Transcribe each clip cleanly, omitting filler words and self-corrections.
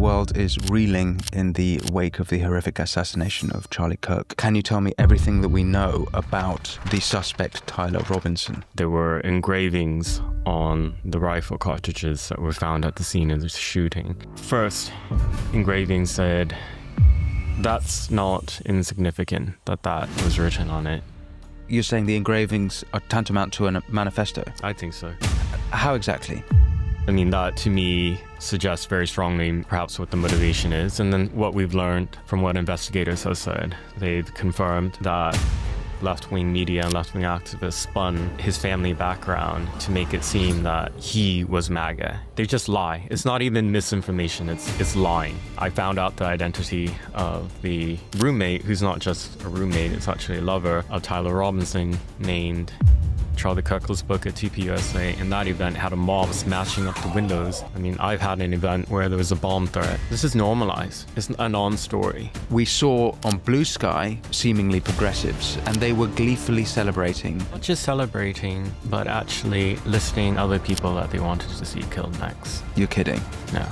world is reeling in the wake of the horrific assassination of Charlie Kirk. Can you tell me everything that we know about the suspect, Tyler Robinson? There were engravings on the rifle cartridges that were found at the scene of the shooting. First, engraving said, "That's not insignificant," that was written on it. You're saying the engravings are tantamount to a manifesto? I think so. How exactly? I mean, that to me suggests very strongly perhaps what the motivation is. And then what we've learned from what investigators have said, they've confirmed that left-wing media and left-wing activists spun his family background to make it seem that he was MAGA. They just lie. It's not even misinformation, it's lying. I found out the identity of the roommate, who's not just a roommate, it's actually a lover of Tyler Robinson, named Charlie Kirk's book at TPUSA, and that event had a mob smashing up the windows. I mean, I've had an event where there was a bomb threat. This is normalized. It's a non-story. We saw on Blue Sky seemingly progressives, and they were gleefully celebrating. Not just celebrating, but actually listing other people that they wanted to see killed next. You're kidding? No.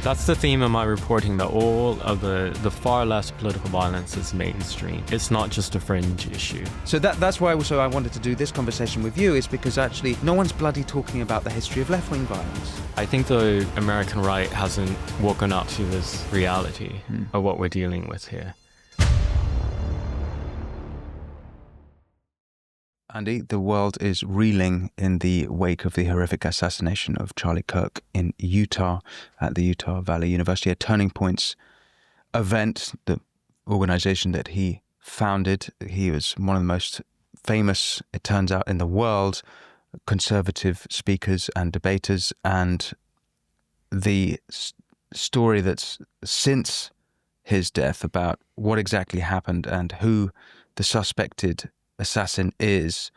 That's the theme of my reporting, that all of the far left political violence is mainstream. It's not just a fringe issue. So that's why also I wanted to do this conversation with you, is because actually no one's bloody talking about the history of left-wing violence. I think the American right hasn't woken up to this reality of what we're dealing with here. Andy, the world is reeling in the wake of the horrific assassination of Charlie Kirk in Utah at the Utah Valley University, a Turning Points event, the organization that he founded. He was one of the most famous, it turns out, in the world, conservative speakers and debaters. And the story that's since his death about what exactly happened and who the suspected assassin is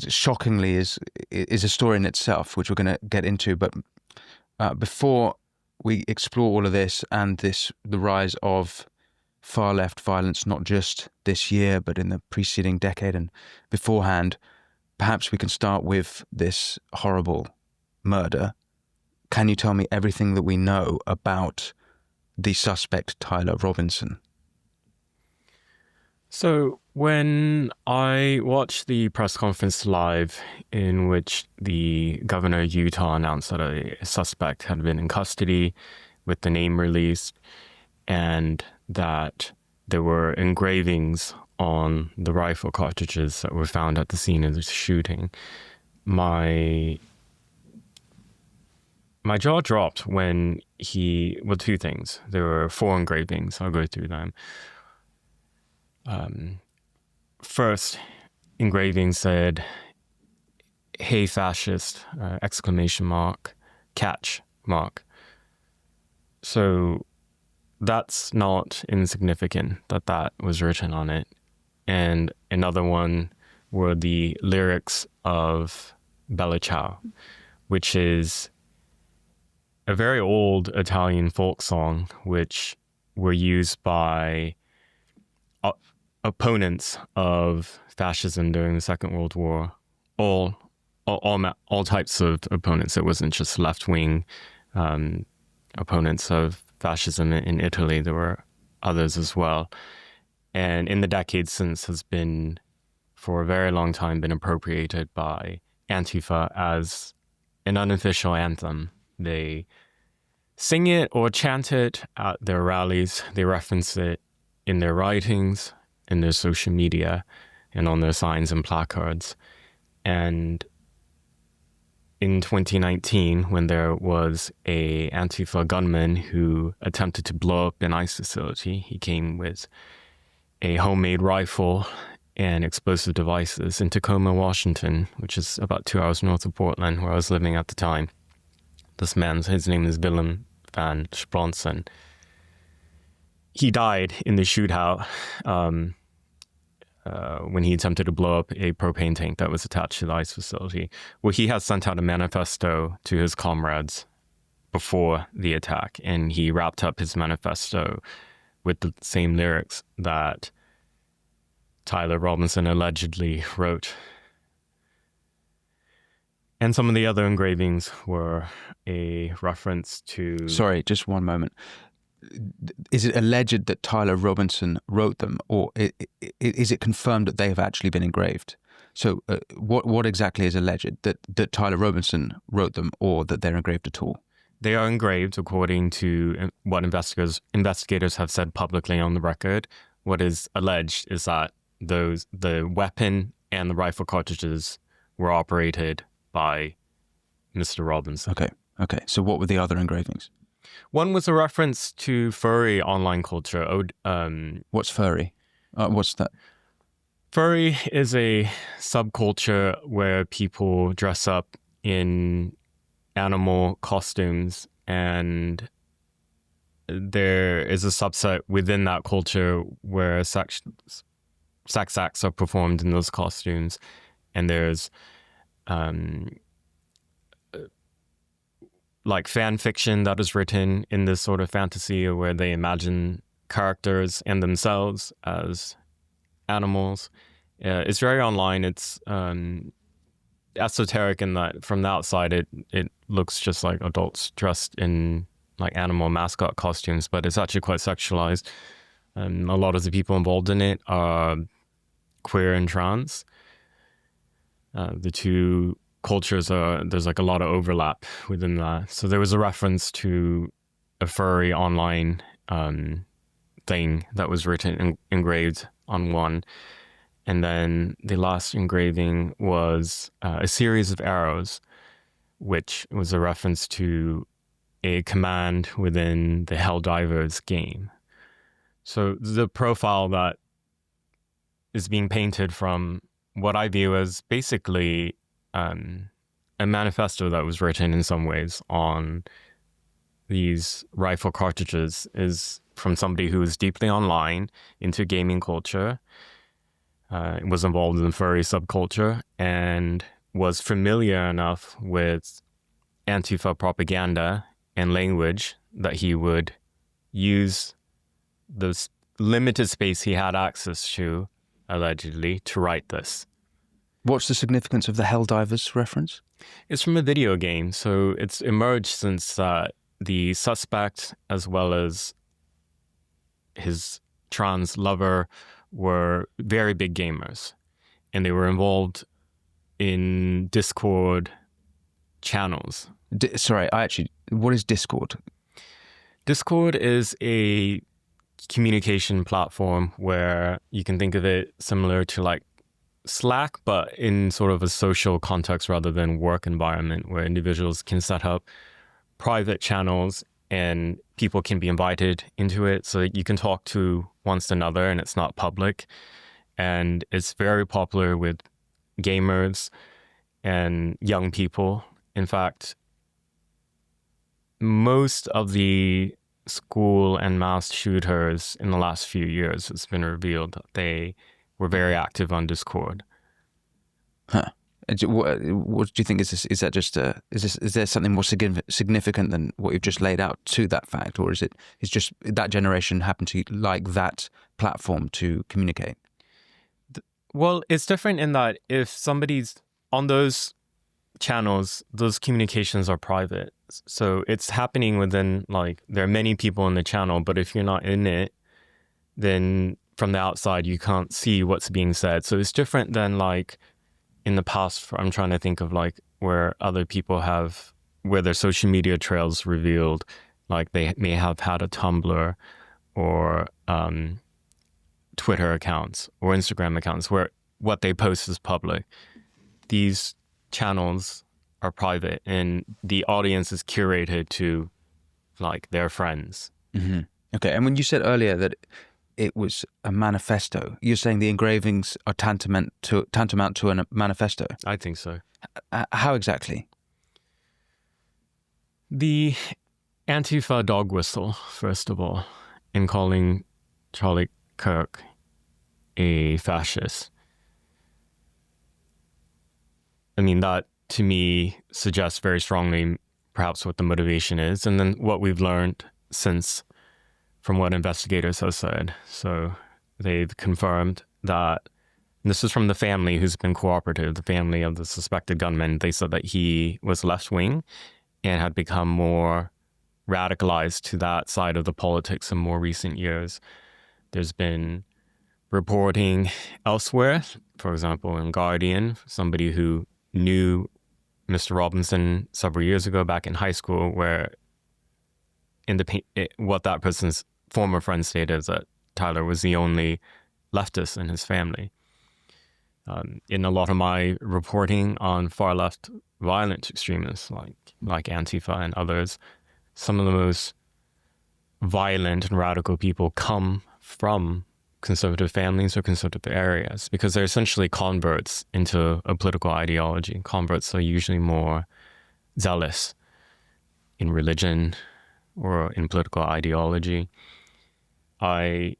shockingly is a story in itself, which we're going to get into. But before we explore all of this and the rise of far left violence, not just this year but in the preceding decade and beforehand, perhaps we can start with this horrible murder. Can you tell me everything that we know about the suspect, Tyler Robinson? So when I watched the press conference live in which the governor of Utah announced that a suspect had been in custody with the name released and that there were engravings on the rifle cartridges that were found at the scene of the shooting, my jaw dropped when two things. There were 4 engravings. I'll go through them. First, engraving said, "Hey fascist!" Exclamation mark, catch mark. So that's not insignificant that was written on it. And another one were the lyrics of Bella Ciao, which is a very old Italian folk song, which were used by opponents of fascism during the Second World War, all types of opponents. It wasn't just left-wing opponents of fascism in Italy. There were others as well. And in the decades since has been, for a very long time, been appropriated by Antifa as an unofficial anthem. They sing it or chant it at their rallies. They reference it in their writings, in their social media, and on their signs and placards. And in 2019, when there was a Antifa gunman who attempted to blow up an ICE facility, he came with a homemade rifle and explosive devices in Tacoma, Washington, which is about 2 hours north of Portland, where I was living at the time. His name is Willem van Spronsen. He died in the shootout when he attempted to blow up a propane tank that was attached to the ICE facility. Well, he had sent out a manifesto to his comrades before the attack, and he wrapped up his manifesto with the same lyrics that Tyler Robinson allegedly wrote. And some of the other engravings were a reference to... Sorry, just one moment. Is it alleged that Tyler Robinson wrote them, or is it confirmed that they have actually been engraved? So what exactly is alleged? That Tyler Robinson wrote them, or that they're engraved at all? They are engraved according to what investigators have said publicly on the record. What is alleged is that the weapon and the rifle cartridges were operated by Mr. Robinson. Okay. So what were the other engravings? One was a reference to furry online culture. What's furry? What's that? Furry is a subculture where people dress up in animal costumes, and there is a subset within that culture where sex acts are performed in those costumes, and there's like fan fiction that is written in this sort of fantasy where they imagine characters and themselves as animals. It's very online. It's esoteric in that from the outside it looks just like adults dressed in like animal mascot costumes, but it's actually quite sexualized. A lot of the people involved in it are queer and trans. The two cultures there's like a lot of overlap within that. So there was a reference to a furry online thing that was written and engraved on one. And then the last engraving was a series of arrows, which was a reference to a command within the Helldivers game. So the profile that is being painted from what I view as basically a manifesto that was written in some ways on these rifle cartridges is from somebody who is deeply online into gaming culture, was involved in the furry subculture, and was familiar enough with Antifa propaganda and language that he would use the limited space he had access to, allegedly, to write this. What's the significance of the Helldivers reference? It's from a video game, so it's emerged since the suspect, as well as his trans lover, were very big gamers, and they were involved in Discord channels. What is Discord? Discord is a communication platform where you can think of it similar to like Slack, but in sort of a social context rather than work environment, where individuals can set up private channels and people can be invited into it so that you can talk to one another and it's not public. And it's very popular with gamers and young people. In fact, most of the school and mass shooters in the last few years, it's been revealed that they were very active on Discord. Huh. What do you think is this? Is that just is there something more significant than what you've just laid out to that fact, or is it's just that generation happened to like that platform to communicate? Well, it's different in that if somebody's on those channels, those communications are private. So it's happening within, like, there are many people in the channel, but if you're not in it, then from the outside, you can't see what's being said. So it's different than like in the past, I'm trying to think of like where other people have, where their social media trails revealed, like they may have had a Tumblr or Twitter accounts or Instagram accounts where what they post is public. These channels are private and the audience is curated to like their friends. Mm-hmm. Okay. And when you said earlier that it was a manifesto, you're saying the engravings are tantamount to a manifesto? I think so. How exactly? The Antifa dog whistle, first of all, in calling Charlie Kirk a fascist. I mean, that to me suggests very strongly perhaps what the motivation is, and then what we've learned since from what investigators have said. So they've confirmed that And this is from the family who's been cooperative, the family of the suspected gunman. They said that he was left-wing and had become more radicalized to that side of the politics in more recent years. There's been reporting elsewhere, for example, in Guardian, somebody who knew Mr. Robinson several years ago back in high school, where what that person's former friend stated is that Tyler was the only leftist in his family. In a lot of my reporting on far-left violent extremists like Antifa and others, some of the most violent and radical people come from conservative families or conservative areas because they're essentially converts into a political ideology. Converts are usually more zealous in religion or in political ideology. I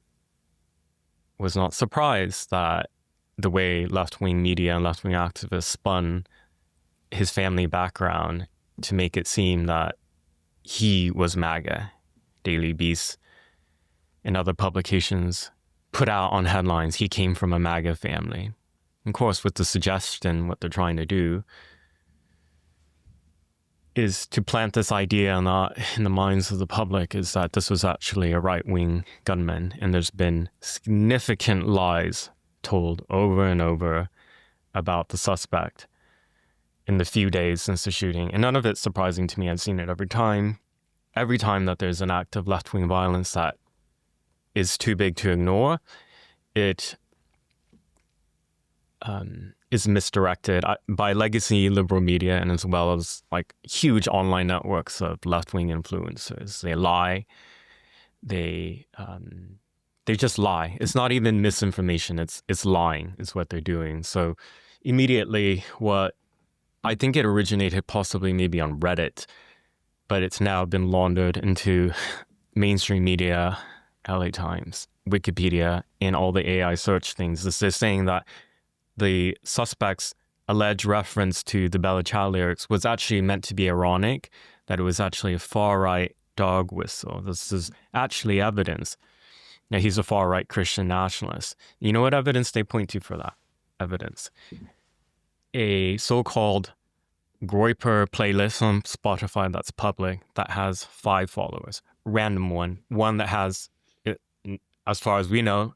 was not surprised that the way left-wing media and left-wing activists spun his family background to make it seem that he was MAGA. Daily Beast and other publications put out on headlines, he came from a MAGA family. Of course, with the suggestion, what they're trying to do is to plant this idea in the minds of the public is that this was actually a right-wing gunman. And there's been significant lies told over and over about the suspect in the few days since the shooting. And none of it's surprising to me. I've seen it every time. Every time that there's an act of left-wing violence that is too big to ignore, it is misdirected by legacy liberal media and as well as like huge online networks of left-wing influencers. They lie. They just lie. It's not even misinformation. It's lying is what they're doing. So immediately what I think it originated possibly maybe on Reddit, but it's now been laundered into mainstream media, LA Times, Wikipedia, and all the AI search things. They're saying that the suspect's alleged reference to the Bella Ciao lyrics was actually meant to be ironic, that it was actually a far-right dog whistle. This is actually evidence. Now, he's a far-right Christian nationalist. You know what evidence they point to for that evidence? A so-called Groyper playlist on Spotify that's public that has 5 followers. Random one that has, as far as we know,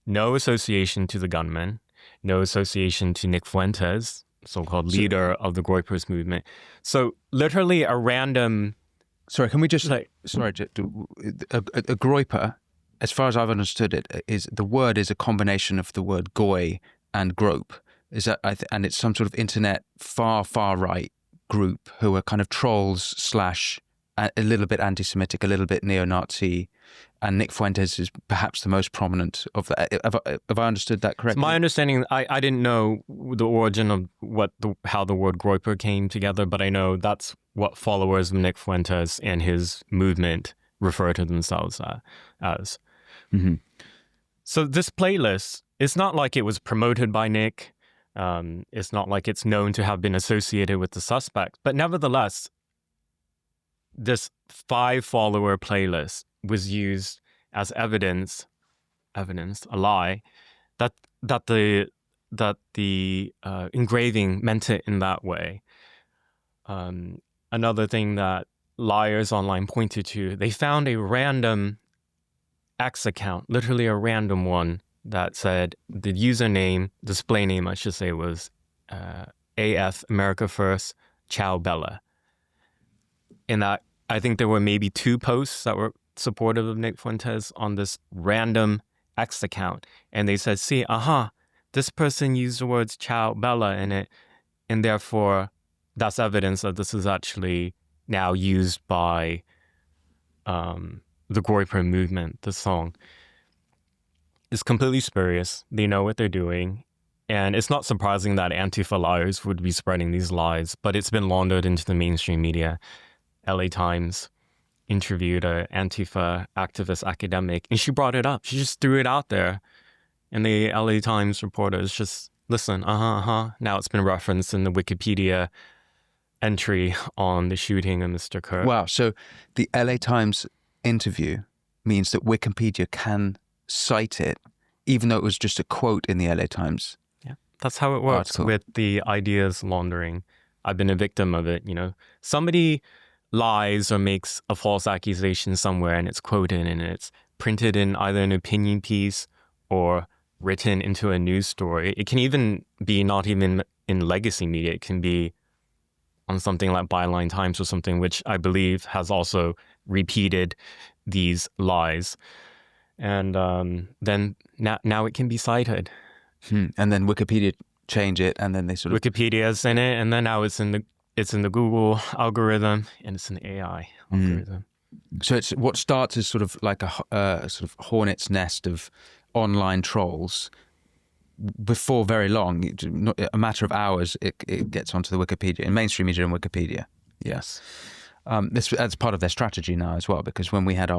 no association to the gunman, no association to Nick Fuentes, so-called leader of the Groypers movement. So literally a random... Sorry, can we just say, a Groyper, as far as I've understood it, is the word is a combination of the word goy and grope. Is that and it's some sort of internet far right group who are kind of trolls / a little bit anti-Semitic, a little bit neo-Nazi, and Nick Fuentes is perhaps the most prominent of that. Have I understood that correctly? My understanding, I didn't know the origin of how the word Groyper came together, but I know that's what followers of Nick Fuentes and his movement refer to themselves as. Mm-hmm. So this playlist, it's not like it was promoted by Nick. It's not like it's known to have been associated with the suspect, but nevertheless, this 5-follower playlist was used as evidence, a lie, that the engraving meant it in that way. Another thing that liars online pointed to, they found a random X account, literally a random one, that said the username, display name, I should say, was AF America First Ciao Bella. In that, I think there were maybe 2 posts that were supportive of Nick Fuentes on this random X account. And they said, see, this person used the words Ciao Bella in it. And therefore, that's evidence that this is actually now used by the Groyper movement, the song. It's completely spurious. They know what they're doing. And it's not surprising that Antifa liars would be spreading these lies, but it's been laundered into the mainstream media. LA Times interviewed an Antifa activist academic, and she brought it up. She just threw it out there. And the LA Times reporters just, listen, Now it's been referenced in the Wikipedia entry on the shooting of Mr. Kirk. Wow. So the LA Times interview means that Wikipedia can cite it, even though it was just a quote in the LA Times. That's how it works article. with the ideas laundering. I've been a victim of it. Somebody lies or makes a false accusation somewhere, and it's quoted and it's printed in either an opinion piece or written into a news story. It can even be not even in legacy media. It can be on something like Byline Times or something, which I believe has also repeated these lies. And then now it can be cited. And then Wikipedia change it, and then they sort of... Wikipedia's in it, and then now it's in the Google algorithm, and it's an AI algorithm. So it's what starts as sort of like a sort of hornet's nest of online trolls. Before very long, a matter of hours, it gets onto the Wikipedia, in mainstream media and Wikipedia. Yes. That's part of their strategy now as well, because when we had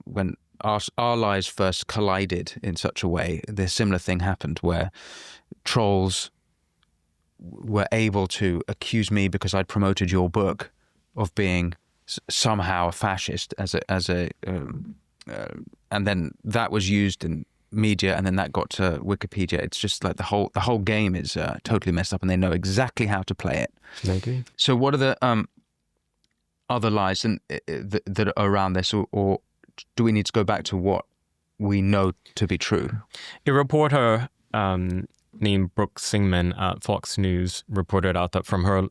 when our lives first collided in such a way, the similar thing happened where trolls were able to accuse me because I'd promoted your book of being somehow a fascist and then that was used in media, and then that got to Wikipedia. It's just like the whole game is totally messed up, and they know exactly how to play it. They do. So what are the other lies that are around this, or do we need to go back to what we know to be true? A reporter named Brooke Singman at Fox News reported out that from her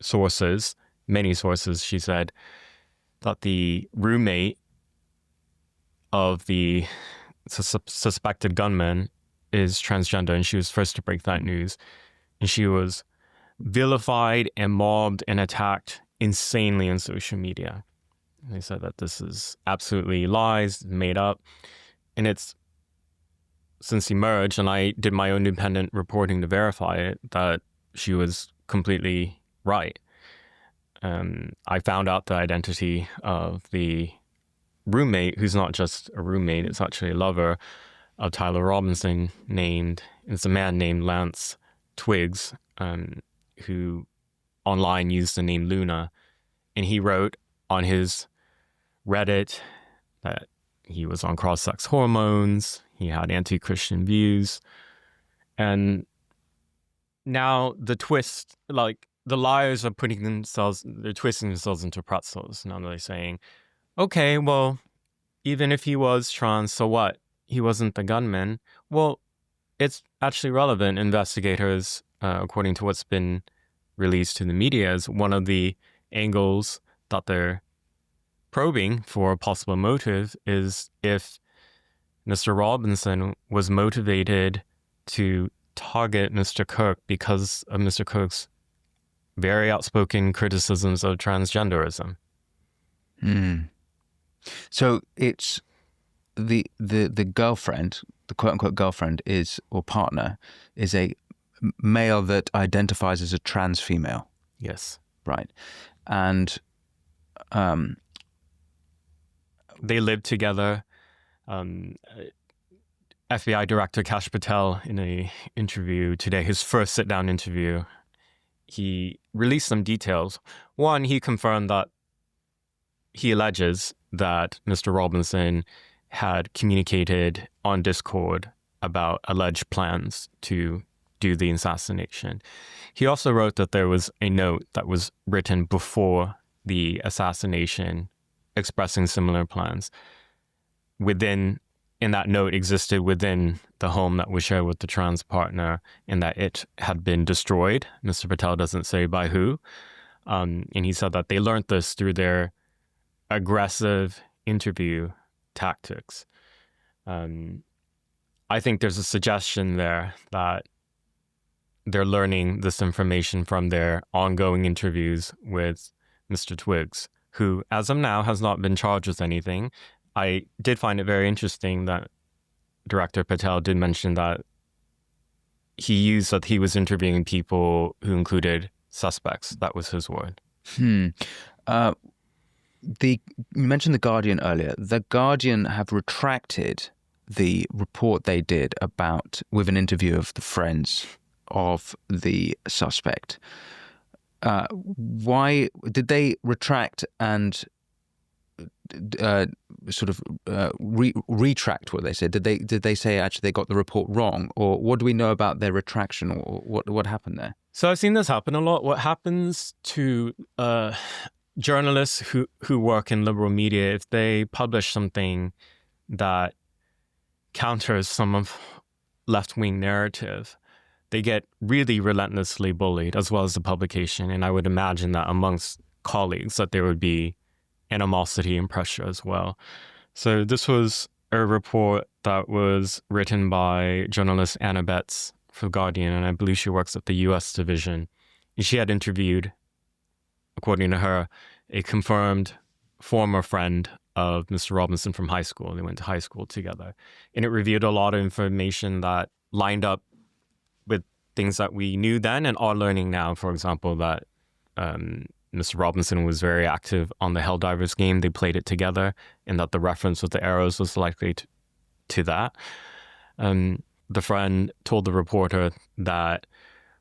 sources, many sources, she said that the roommate of the suspected gunman is transgender, and she was first to break that news. And she was vilified and mobbed and attacked insanely on social media. And they said that this is absolutely lies, made up. And it's since emerged, and I did my own independent reporting to verify it, that she was completely right. I found out the identity of the roommate, who's not just a roommate, it's actually a lover of Tyler Robinson, it's a man named Lance Twiggs, who online used the name Luna. And he wrote on his Reddit that he was on cross-sex hormones, he had anti-Christian views. And now the twist, like the liars are they're twisting themselves into pretzels. Now they're saying, okay, well, even if he was trans, so what? He wasn't the gunman. Well, it's actually relevant. Investigators, according to what's been released to the media, is one of the angles that they're probing for a possible motive is if Mr. Robinson was motivated to target Mr. Kirk because of Mr. Kirk's very outspoken criticisms of transgenderism. So it's the girlfriend, the quote unquote girlfriend or partner is a male that identifies as a trans female. Yes. Right. And they lived together. FBI Director Kash Patel, in an interview today, his first sit-down interview, he released some details. One, he confirmed that he alleges that Mr. Robinson had communicated on Discord about alleged plans to do the assassination. He also wrote that there was a note that was written before the assassination expressing similar plans. In that note existed within the home that was shared with the trans partner, and that it had been destroyed. Mr. Patel doesn't say by who. And he said that they learned this through their aggressive interview tactics. I think there's a suggestion there that they're learning this information from their ongoing interviews with Mr. Twiggs, who, as of now, has not been charged with anything. I did find it very interesting that Director Patel did mention that he used that he was interviewing people who included suspects. That was his word. You mentioned The Guardian earlier. The Guardian have retracted the report they did with an interview of the friends of the suspect. Why did they retract and sort of retract what they said? Did they say actually they got the report wrong, or what do we know about their retraction, or what happened there? So I've seen this happen a lot. What happens to journalists who work in liberal media, if they publish something that counters some of left-wing narrative, they get really relentlessly bullied, as well as the publication. And I would imagine that amongst colleagues that there would be animosity and pressure as well. So this was a report that was written by journalist Anna Betts for The Guardian, and I believe she works at the US division. And she had interviewed, according to her, a confirmed former friend of Mr. Robinson from high school. They went to high school together. And it revealed a lot of information that lined up with things that we knew then and are learning now. For example, that Mr. Robinson was very active on the Helldivers game. They played it together, and that the reference with the arrows was likely to that. The friend told the reporter that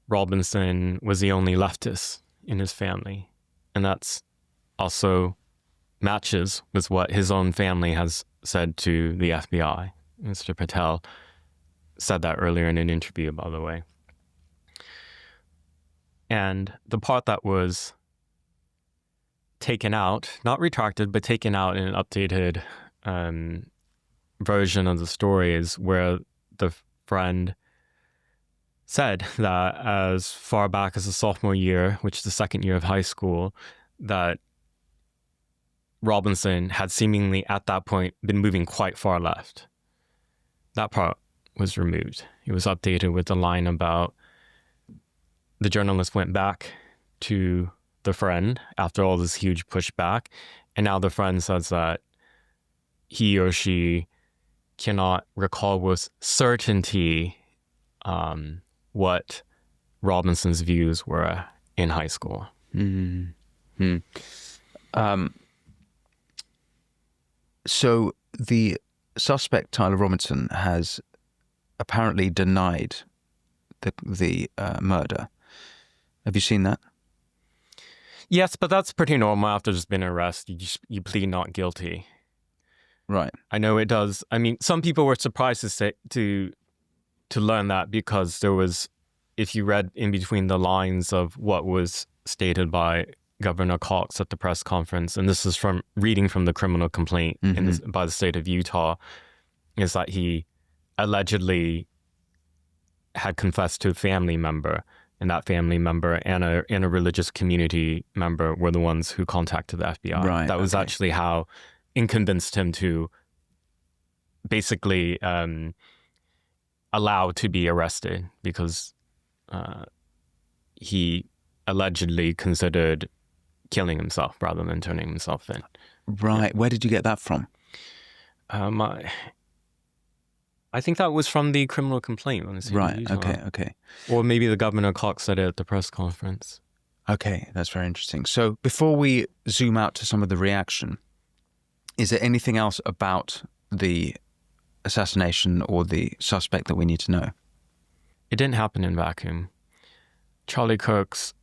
Robinson was the only leftist in his family. And that's also matches with what his own family has said to the FBI. Mr. Patel said that earlier in an interview, by the way. And the part that was taken out, not retracted, but taken out in an updated version of the story is where the friend said that as far back as the sophomore year, which is the second year of high school, that Robinson had seemingly at that point been moving quite far left. That part was removed. It was updated with the line about the journalist went back to the friend after all this huge pushback, and now the friend says that he or she cannot recall with certainty what Robinson's views were in high school. Mm-hmm. So the suspect, Tyler Robinson, has apparently denied the murder. Have you seen that? Yes, but that's pretty normal after there's been an arrest. You plead not guilty. Right. I know it does. I mean, some people were surprised to learn that, because there was, if you read in between the lines of what was stated by Governor Cox at the press conference, and this is from reading from the criminal complaint by the state of Utah, is that he allegedly had confessed to a family member, and that family member and a religious community member were the ones who contacted the FBI. Right, that was actually how it convinced him to basically allow to be arrested, because he allegedly considered killing himself rather than turning himself in. Right. Yeah. Where did you get that from? I think that was from the criminal complaint. Right. Okay. Or maybe the Governor Cox said it at the press conference. Okay, that's very interesting. So before we zoom out to some of the reaction, is there anything else about the assassination or the suspect that we need to know? It didn't happen in vacuum. Charlie Kirk's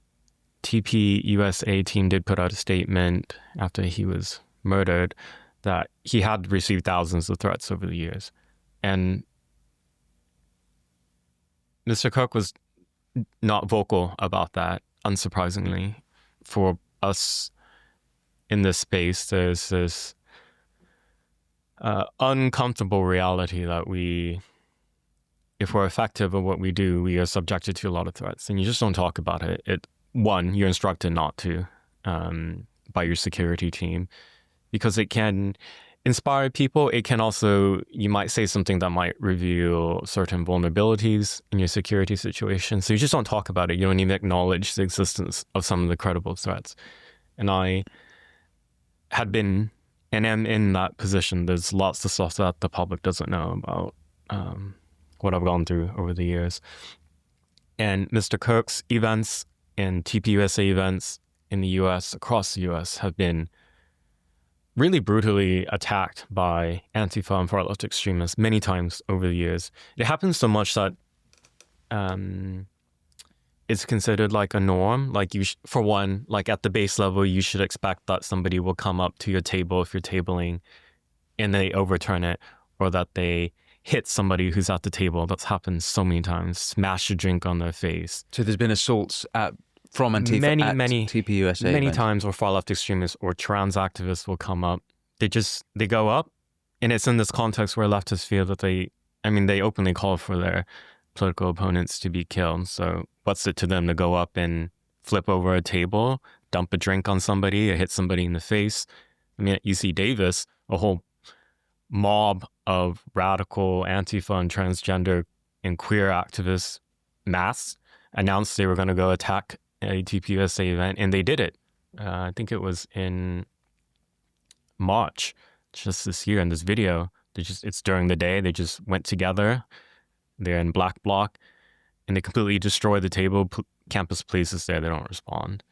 TP USA team did put out a statement after he was murdered that he had received thousands of threats over the years. And Mr. Kirk was not vocal about that, unsurprisingly. For us in this space, there's this uncomfortable reality that if we're effective at what we do, we are subjected to a lot of threats, and you just don't talk about it. One, you're instructed not to by your security team, because it can inspire people. It can also, you might say something that might reveal certain vulnerabilities in your security situation. So you just don't talk about it. You don't even acknowledge the existence of some of the credible threats. And I had been and am in that position. There's lots of stuff that the public doesn't know about what I've gone through over the years. And Mr. Kirk's events and TPUSA events in the US, across the US, have been really brutally attacked by Antifa and far-left extremists many times over the years. It happens so much that it's considered like a norm. Like for one, like at the base level, you should expect that somebody will come up to your table if you're tabling and they overturn it, or that they hit somebody who's at the table. That's happened so many times. Smash a drink on their face. So there's been assaults from Antifa at TPUSA many events. times where far-left extremists or trans activists will come up. They go up, and it's in this context where leftists feel that they openly call for their political opponents to be killed. So what's it to them to go up and flip over a table, dump a drink on somebody, or hit somebody in the face? I mean, at UC Davis, a whole mob of radical Antifa and transgender and queer activists, mass, announced they were going to go attack a TPUSA event, and they did it. I think it was in March, just this year. In this video, it's during the day. They just went together. They're in black bloc, and they completely destroy the table. Campus police is there. They don't respond.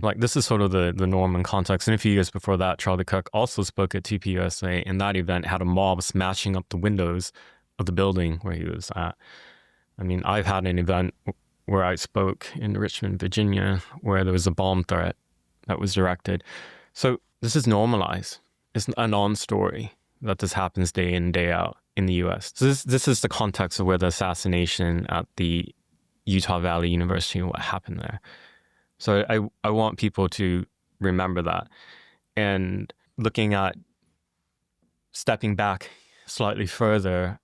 Like, this is sort of the norm and context. And a few years before that, Charlie Kirk also spoke at TPUSA, and that event had a mob smashing up the windows of the building where he was at. I mean, I've had an event where I spoke in Richmond, Virginia, where there was a bomb threat that was directed. So this is normalized. It's a non-story that this happens day in, day out in the U.S. So this is the context of where the assassination at the Utah Valley University and what happened there. So I want people to remember that. And looking at stepping back slightly further,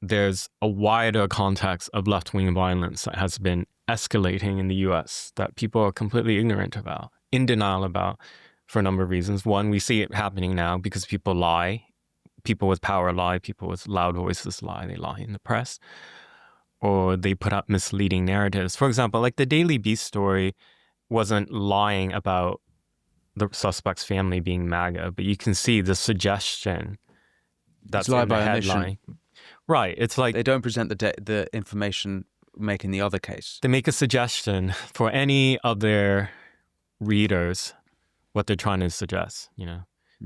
there's a wider context of left-wing violence that has been escalating in the U.S. that people are completely ignorant about, in denial about, for a number of reasons. One, we see it happening now because people lie. People with power lie. People with loud voices lie. They lie in the press. Or they put out misleading narratives. For example, like the Daily Beast story wasn't lying about the suspect's family being MAGA, but you can see the suggestion that's in the headline. Right. It's like they don't present the information making the other case. They make a suggestion for any of their readers what they're trying to suggest, you know.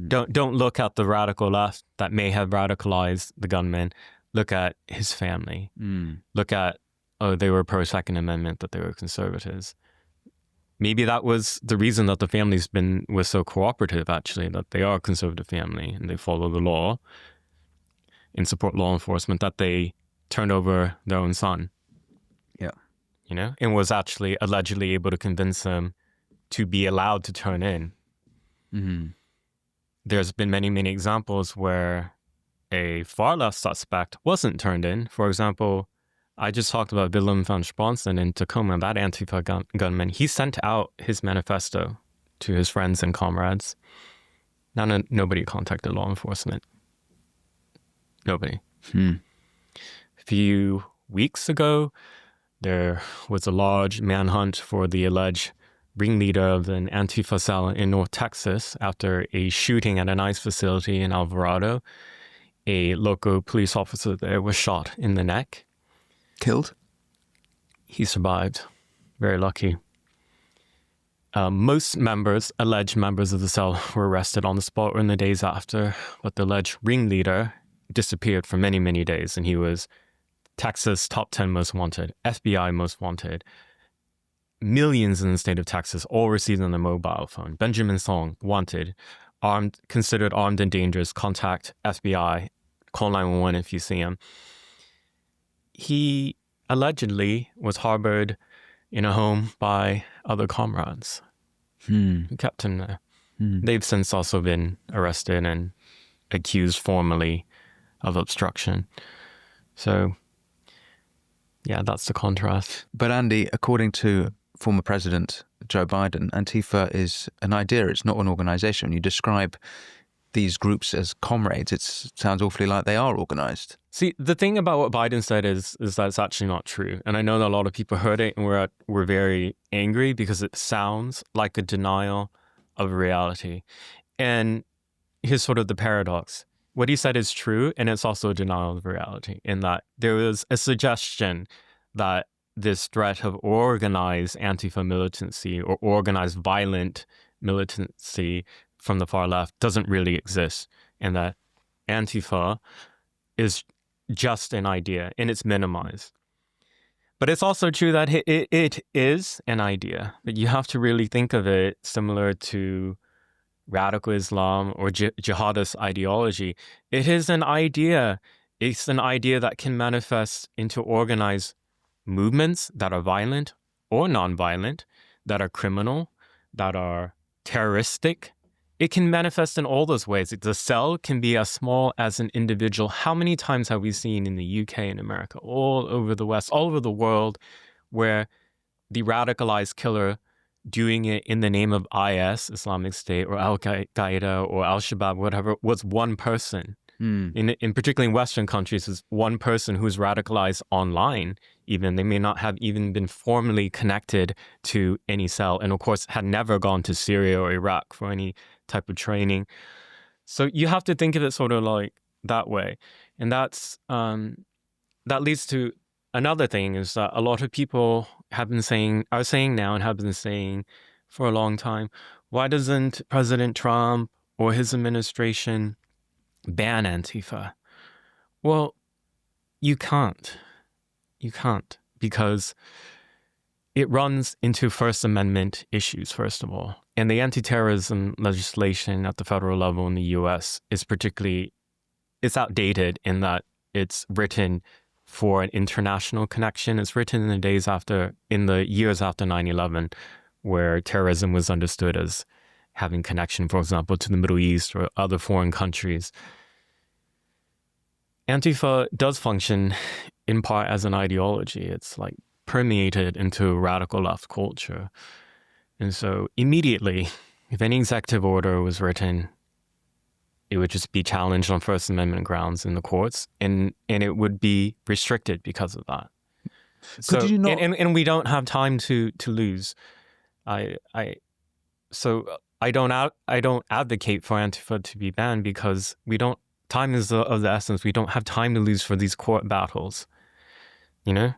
Don't look at the radical left that may have radicalized the gunman. Look at his family. Look at, they were pro-Second Amendment, that they were conservatives. Maybe that was the reason that the family's was so cooperative, actually, that they are a conservative family and they follow the law and support law enforcement, that they turned over their own son. Yeah. You know, and was actually allegedly able to convince him to be allowed to turn in. There's been many, many examples where a far left suspect wasn't turned in. For example, I just talked about Willem van Sponsen in Tacoma, that Antifa gunman. He sent out his manifesto to his friends and comrades. Nobody contacted law enforcement. Nobody. A few weeks ago, there was a large manhunt for the alleged ringleader of an Antifa cell in North Texas after a shooting at an ICE facility in Alvarado. A local police officer there was shot in the neck. Killed? He survived. Very lucky. Most alleged members of the cell, were arrested on the spot or in the days after, but the alleged ringleader disappeared for many, many days, and he was Texas top 10 most wanted, FBI most wanted. Millions in the state of Texas all received on their mobile phone. Benjamin Song, wanted, considered armed and dangerous, contact FBI, call 911 if you see him. He allegedly was harbored in a home by other comrades who kept him there. They've since also been arrested and accused formally of obstruction. So, yeah, that's the contrast. But Andy, according to former President Joe Biden, Antifa is an idea. It's not an organization. You describe these groups as comrades. It sounds awfully like they are organized. See, the thing about what Biden said is that it's actually not true. And I know that a lot of people heard it and were very angry because it sounds like a denial of reality. And here's sort of the paradox. What he said is true, and it's also a denial of reality, in that there was a suggestion that this threat of organized Antifa militancy or organized violent militancy from the far left doesn't really exist, and that Antifa is just an idea and it's minimized. But it's also true that it is an idea, but you have to really think of it similar to radical Islam or jihadist ideology. It is an idea. It's an idea that can manifest into organized movements that are violent or non-violent, that are criminal, that are terroristic. It can manifest in all those ways. The cell can be as small as an individual. How many times have we seen in the UK and America, all over the West, all over the world, where the radicalized killer doing it in the name of IS, Islamic State, or Al-Qaeda, or Al-Shabaab, whatever, was one person. In particularly in Western countries, is one person who's radicalized online. Even they may not have even been formally connected to any cell, and of course had never gone to Syria or Iraq for any type of training. So you have to think of it sort of like that way, and that leads to another thing is that a lot of people are saying now and have been saying for a long time, why doesn't President Trump or his administration ban Antifa? Well, you can't. You can't, because it runs into First Amendment issues, first of all. And the anti-terrorism legislation at the federal level in the US is it's outdated in that it's written for an international connection. It's written in the years after 9/11, where terrorism was understood as having connection, for example, to the Middle East or other foreign countries. Antifa does function in part as an ideology. It's like permeated into radical left culture. And so immediately, if any executive order was written, it would just be challenged on First Amendment grounds in the courts, and it would be restricted because of that. So, you not... and we don't have time to lose. I don't advocate for Antifa to be banned, because time is of the essence. We don't have time to lose for these court battles, you know?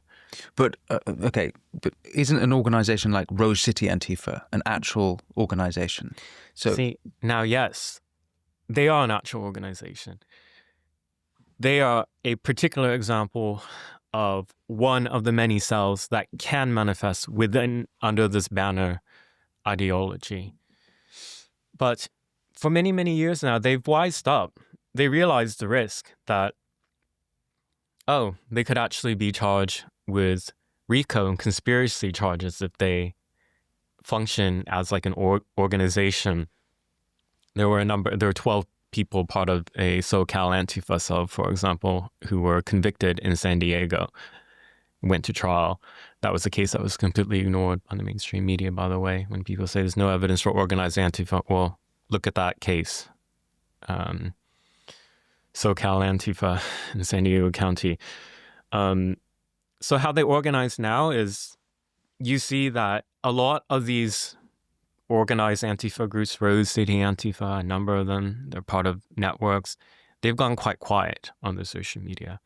But, okay, but isn't an organization like Rose City Antifa an actual organization? So, see, now, yes, they are an actual organization. They are a particular example of one of the many cells that can manifest under this banner ideology. But for many, many years now, they've wised up. They realized the risk that, they could actually be charged with RICO and conspiracy charges if they function as like an organization. There were 12 people part of a SoCal Antifa cell, for example, who were convicted in San Diego, went to trial. That was a case that was completely ignored on the mainstream media, by the way. When people say there's no evidence for organized Antifa, well, look at that case. SoCal Antifa in San Diego County. So how they organize now is you see that a lot of these organized Antifa groups, Rose City Antifa, a number of them, they're part of networks, they've gone quite quiet on the social media.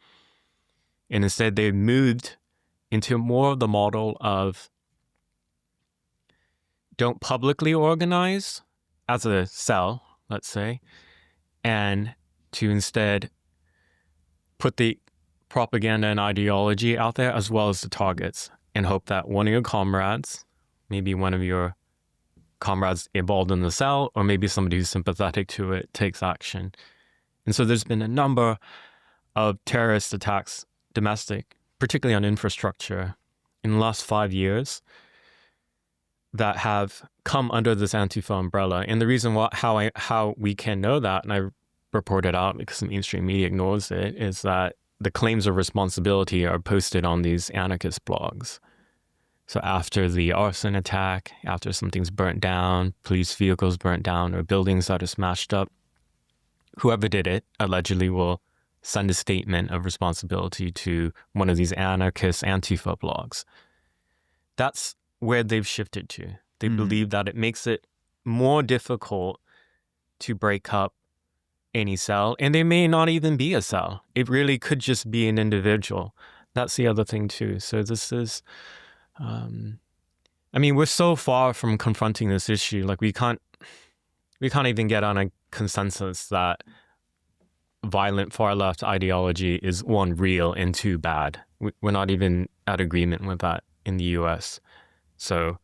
And instead they've moved into more of the model of don't publicly organize as a cell, let's say, and to instead put the propaganda and ideology out there as well as the targets, and hope that one of your comrades, maybe one of your comrades involved in the cell, or maybe somebody who's sympathetic to it, takes action. And so there's been a number of terrorist attacks, domestic, particularly on infrastructure, in the last 5 years that have come under this Antifa umbrella. And the reason how we can know that, and I report it out because the mainstream media ignores it, is that the claims of responsibility are posted on these anarchist blogs. So after the arson attack, after something's burnt down, police vehicles burnt down, or buildings that are smashed up, whoever did it allegedly will send a statement of responsibility to one of these anarchist Antifa blogs. That's where they've shifted to. They believe that it makes it more difficult to break up any cell, and they may not even be a cell. It really could just be an individual. That's the other thing too. So this is, we're so far from confronting this issue. Like we can't even get on a consensus that violent far left ideology is one, real, and two, bad. We're not even at agreement with that in the US. So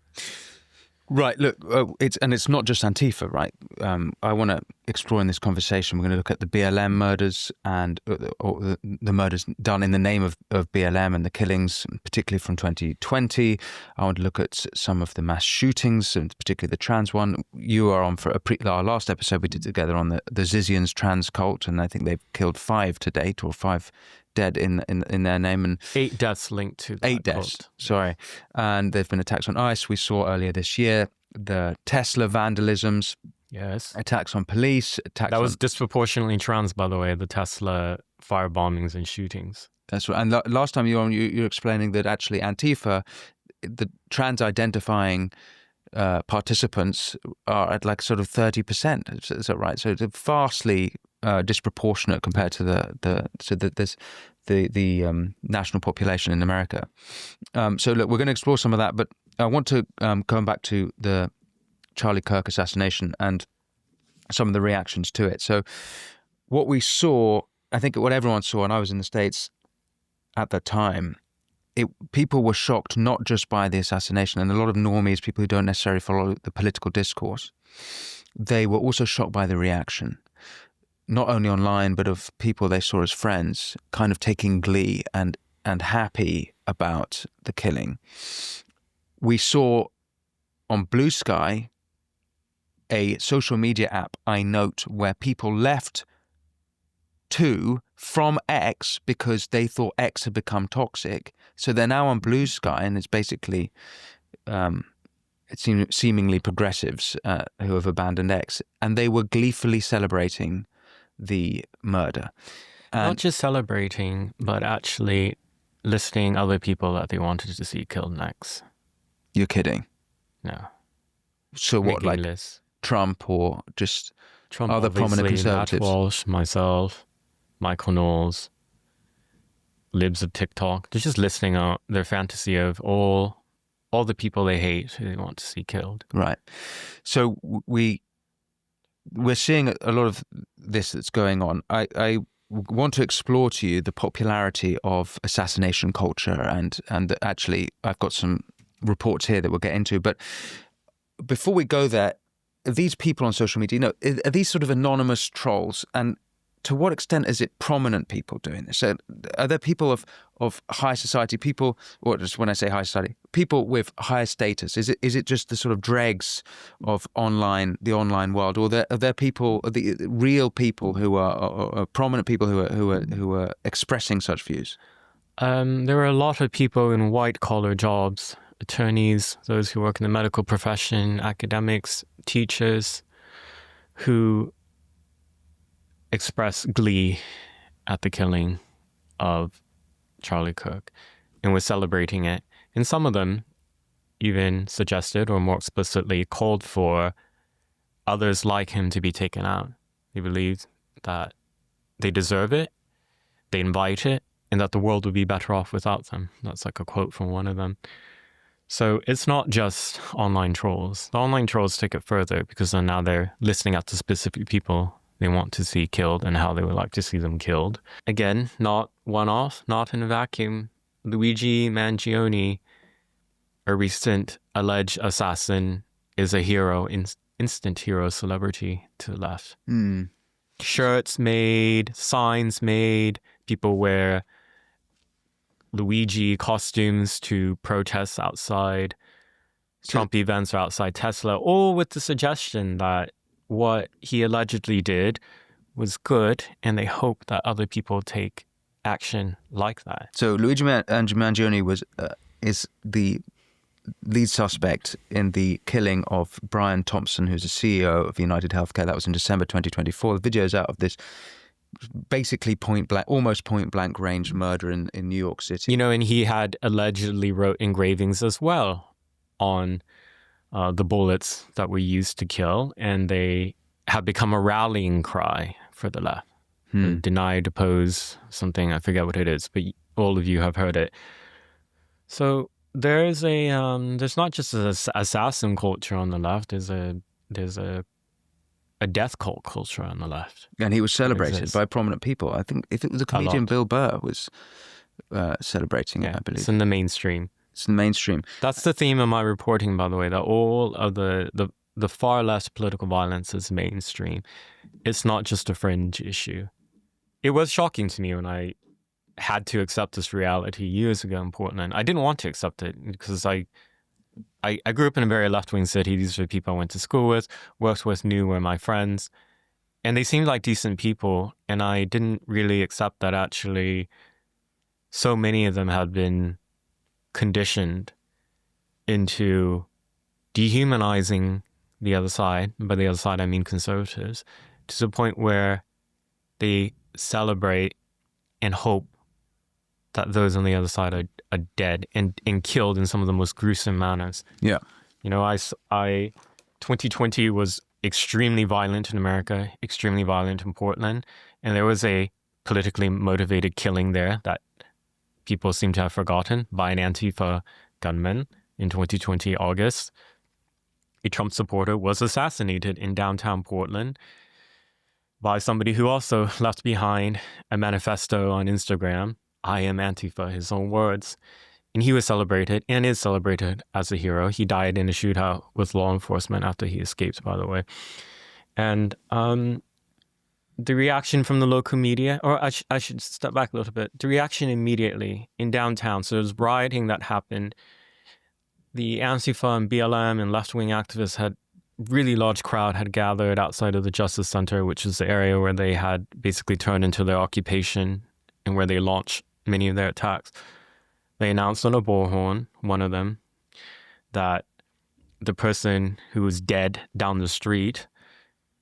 Right. Look, it's not just Antifa, right? I want to explore in this conversation. We're going to look at the BLM murders and or the murders done in the name of BLM and the killings, particularly from 2020. I want to look at some of the mass shootings, and particularly the trans one. You are on for our last episode we did together on the Zizians trans cult, and I think they've killed 5 to date, or 5 dead in their name, and 8 deaths linked to that 8 deaths. cult. Sorry, and there've been attacks on ICE. We saw earlier this year the Tesla vandalisms, Yes. attacks on police, attacks. That was disproportionately trans, by the way, the Tesla fire bombings and shootings. That's right. And last time you were on, you were explaining that actually Antifa, the trans identifying participants are at like sort of 30%. Is that right? So it's vastly disproportionate compared to the national population in America. So look, we're going to explore some of that, but I want to go back to the Charlie Kirk assassination and some of the reactions to it. So what we saw, I think what everyone saw, and I was in the States at that time, people were shocked not just by the assassination, and a lot of normies, people who don't necessarily follow the political discourse, they were also shocked by the reaction, not only online, but of people they saw as friends, kind of taking glee and happy about the killing. We saw on Blue Sky a social media app, I note, where people left from X because they thought X had become toxic. So they're now on Blue Sky, and it's basically seemingly progressives who have abandoned X, and they were gleefully celebrating the murder. Not just celebrating, but actually listing other people that they wanted to see killed next. You're kidding? No. So what, Making like lists. Trump or just Trump, other prominent conservatives? Matt Walsh, myself, Michael Knowles, libs of TikTok. They're just listing out their fantasy of all the people they hate who they want to see killed. Right. So we're seeing a lot of this that's going on. I want to explore to you the popularity of assassination culture, and actually I've got some reports here that we'll get into. But before we go there, these people on social media, are these sort of anonymous trolls? And to what extent is it prominent people doing this? So are there people of high society, people, or just when I say high society, people with higher status? Is it just the sort of dregs of the online world, or are there people, the real people who are prominent people who are expressing such views? There are a lot of people in white collar jobs, attorneys, those who work in the medical profession, academics, teachers, who express glee at the killing of Charlie Kirk and was celebrating it. And some of them even suggested, or more explicitly called for, others like him to be taken out. They believed that they deserve it, they invite it, and that the world would be better off without them. That's like a quote from one of them. So it's not just online trolls. The online trolls take it further, because then now they're listening out to specific people they want to see killed and how they would like to see them killed. Again, not one-off, not in a vacuum. Luigi Mangione, a recent alleged assassin, is a hero, instant hero celebrity to the left. Shirts made, signs made, people wear Luigi costumes to protest outside Trump events or outside Tesla, all with the suggestion that what he allegedly did was good, and they hope that other people take action like that. So Luigi Mangione is the lead suspect in the killing of Brian Thompson, who's the CEO of United Healthcare. That was in December 2024. The video's out of this basically almost point blank range murder in New York City. And he had allegedly wrote engravings as well on the bullets that were used to kill, and they have become a rallying cry for the left. Deny, depose, something, I forget what it is, but all of you have heard it. So there's not just an assassin culture on the left, there's a death cult culture on the left. And he was celebrated by prominent people. I think if it was a comedian, Bill Burr was celebrating it, I believe. It's in the mainstream. It's the mainstream. That's the theme of my reporting, by the way, that all of the far left political violence is mainstream. It's not just a fringe issue. It was shocking to me when I had to accept this reality years ago in Portland. I didn't want to accept it because I grew up in a very left-wing city. These are the people I went to school with, worked with, knew were my friends. And they seemed like decent people. And I didn't really accept that actually so many of them had been conditioned into dehumanizing the other side. And by the other side, I mean conservatives, to the point where they celebrate and hope that those on the other side are dead and killed in some of the most gruesome manners. Yeah. You know, 2020 was extremely violent in America, extremely violent in Portland. And there was a politically motivated killing there that people seem to have forgotten by an Antifa gunman in 2020 August. A Trump supporter was assassinated in downtown Portland by somebody who also left behind a manifesto on Instagram, "I am Antifa," his own words. And he was celebrated and is celebrated as a hero. He died in a shootout with law enforcement after he escaped, by the way. And the reaction from the local media, or I should step back a little bit, the reaction immediately in downtown. So there's rioting that happened. The Antifa and BLM and left-wing activists had really large crowd had gathered outside of the Justice Center, which is the area where they had basically turned into their occupation and where they launched many of their attacks. They announced on a bullhorn, one of them, that the person who was dead down the street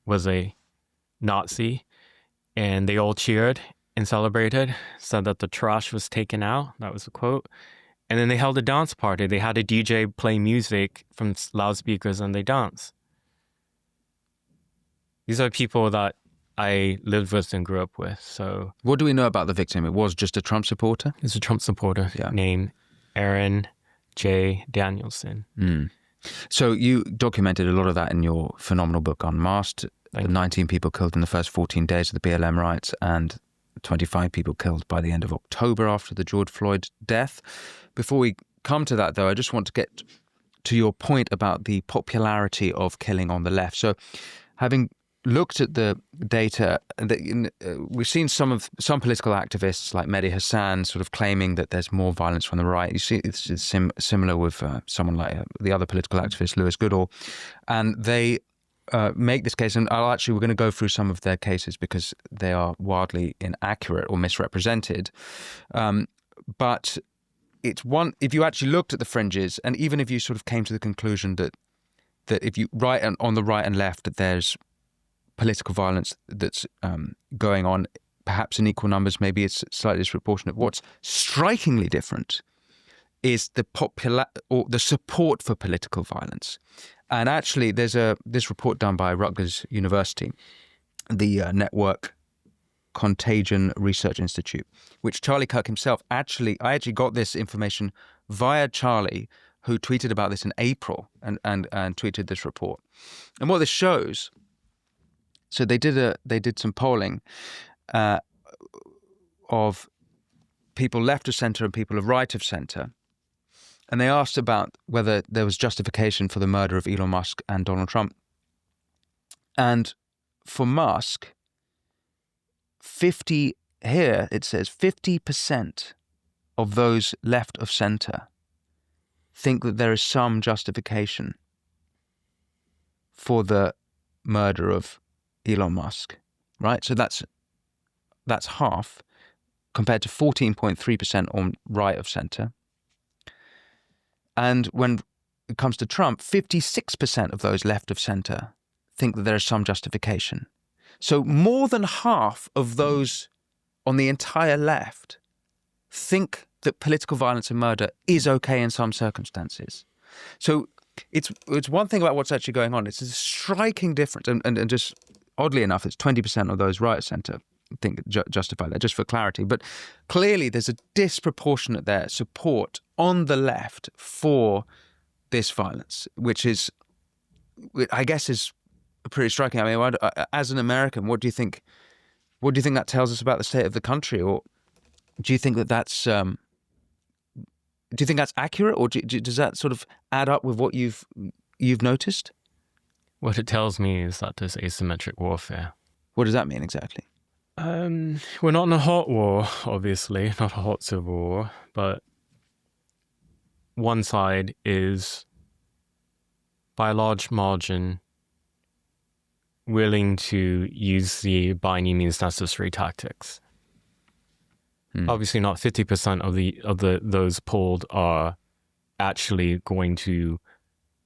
was a Nazi, and they all cheered and celebrated, said that the trash was taken out. That was a quote. And then they held a dance party. They had a DJ play music from loudspeakers and they danced. These are people that I lived with and grew up with. So, what do we know about the victim? It was just a Trump supporter? It's a Trump supporter named Aaron J. Danielson. Mm. So you documented a lot of that in your phenomenal book, Unmasked. 19 people killed in the first 14 days of the BLM riots and 25 people killed by the end of October after the George Floyd death. Before we come to that, though, I just want to get to your point about the popularity of killing on the left. So having looked at the data, we've seen some political activists like Mehdi Hassan sort of claiming that there's more violence from the right. You see, it's similar with someone like the other political activist, Lewis Goodall. And they make this case, and we're going to go through some of their cases because they are wildly inaccurate or misrepresented. But it's one, if you actually looked at the fringes, and even if you sort of came to the conclusion that if you on the right and left, that there's political violence that's going on, perhaps in equal numbers, maybe it's slightly disproportionate. What's strikingly different is the support for political violence. And actually, there's this report done by Rutgers University, the Network Contagion Research Institute, which Charlie Kirk himself I actually got this information via Charlie, who tweeted about this in April and tweeted this report. And what this shows, so they did some polling of people left of centre and people of right of centre. And they asked about whether there was justification for the murder of Elon Musk and Donald Trump. And for Musk, 50% of those left of centre think that there is some justification for the murder of Elon Musk, right? So that's half compared to 14.3% on right of centre. And when it comes to Trump, 56% of those left of centre think that there is some justification. So more than half of those on the entire left think that political violence and murder is okay in some circumstances. So it's one thing about what's actually going on. It's a striking difference. And just oddly enough, it's 20% of those right of centre think justify that, just for clarity. But clearly there's a disproportionate there support on the left for this violence, which is, I guess, is pretty striking. I mean, as an American, what do you think that tells us about the state of the country? Or do you think that that's Do you think that's accurate, or does that sort of add up with what you've noticed? What it tells me is that there's asymmetric warfare. What does that mean exactly? We're not in a hot war, obviously, not a hot civil war, but one side is, by a large margin, willing to use the by any means necessary tactics. Obviously, not 50% of those polled are actually going to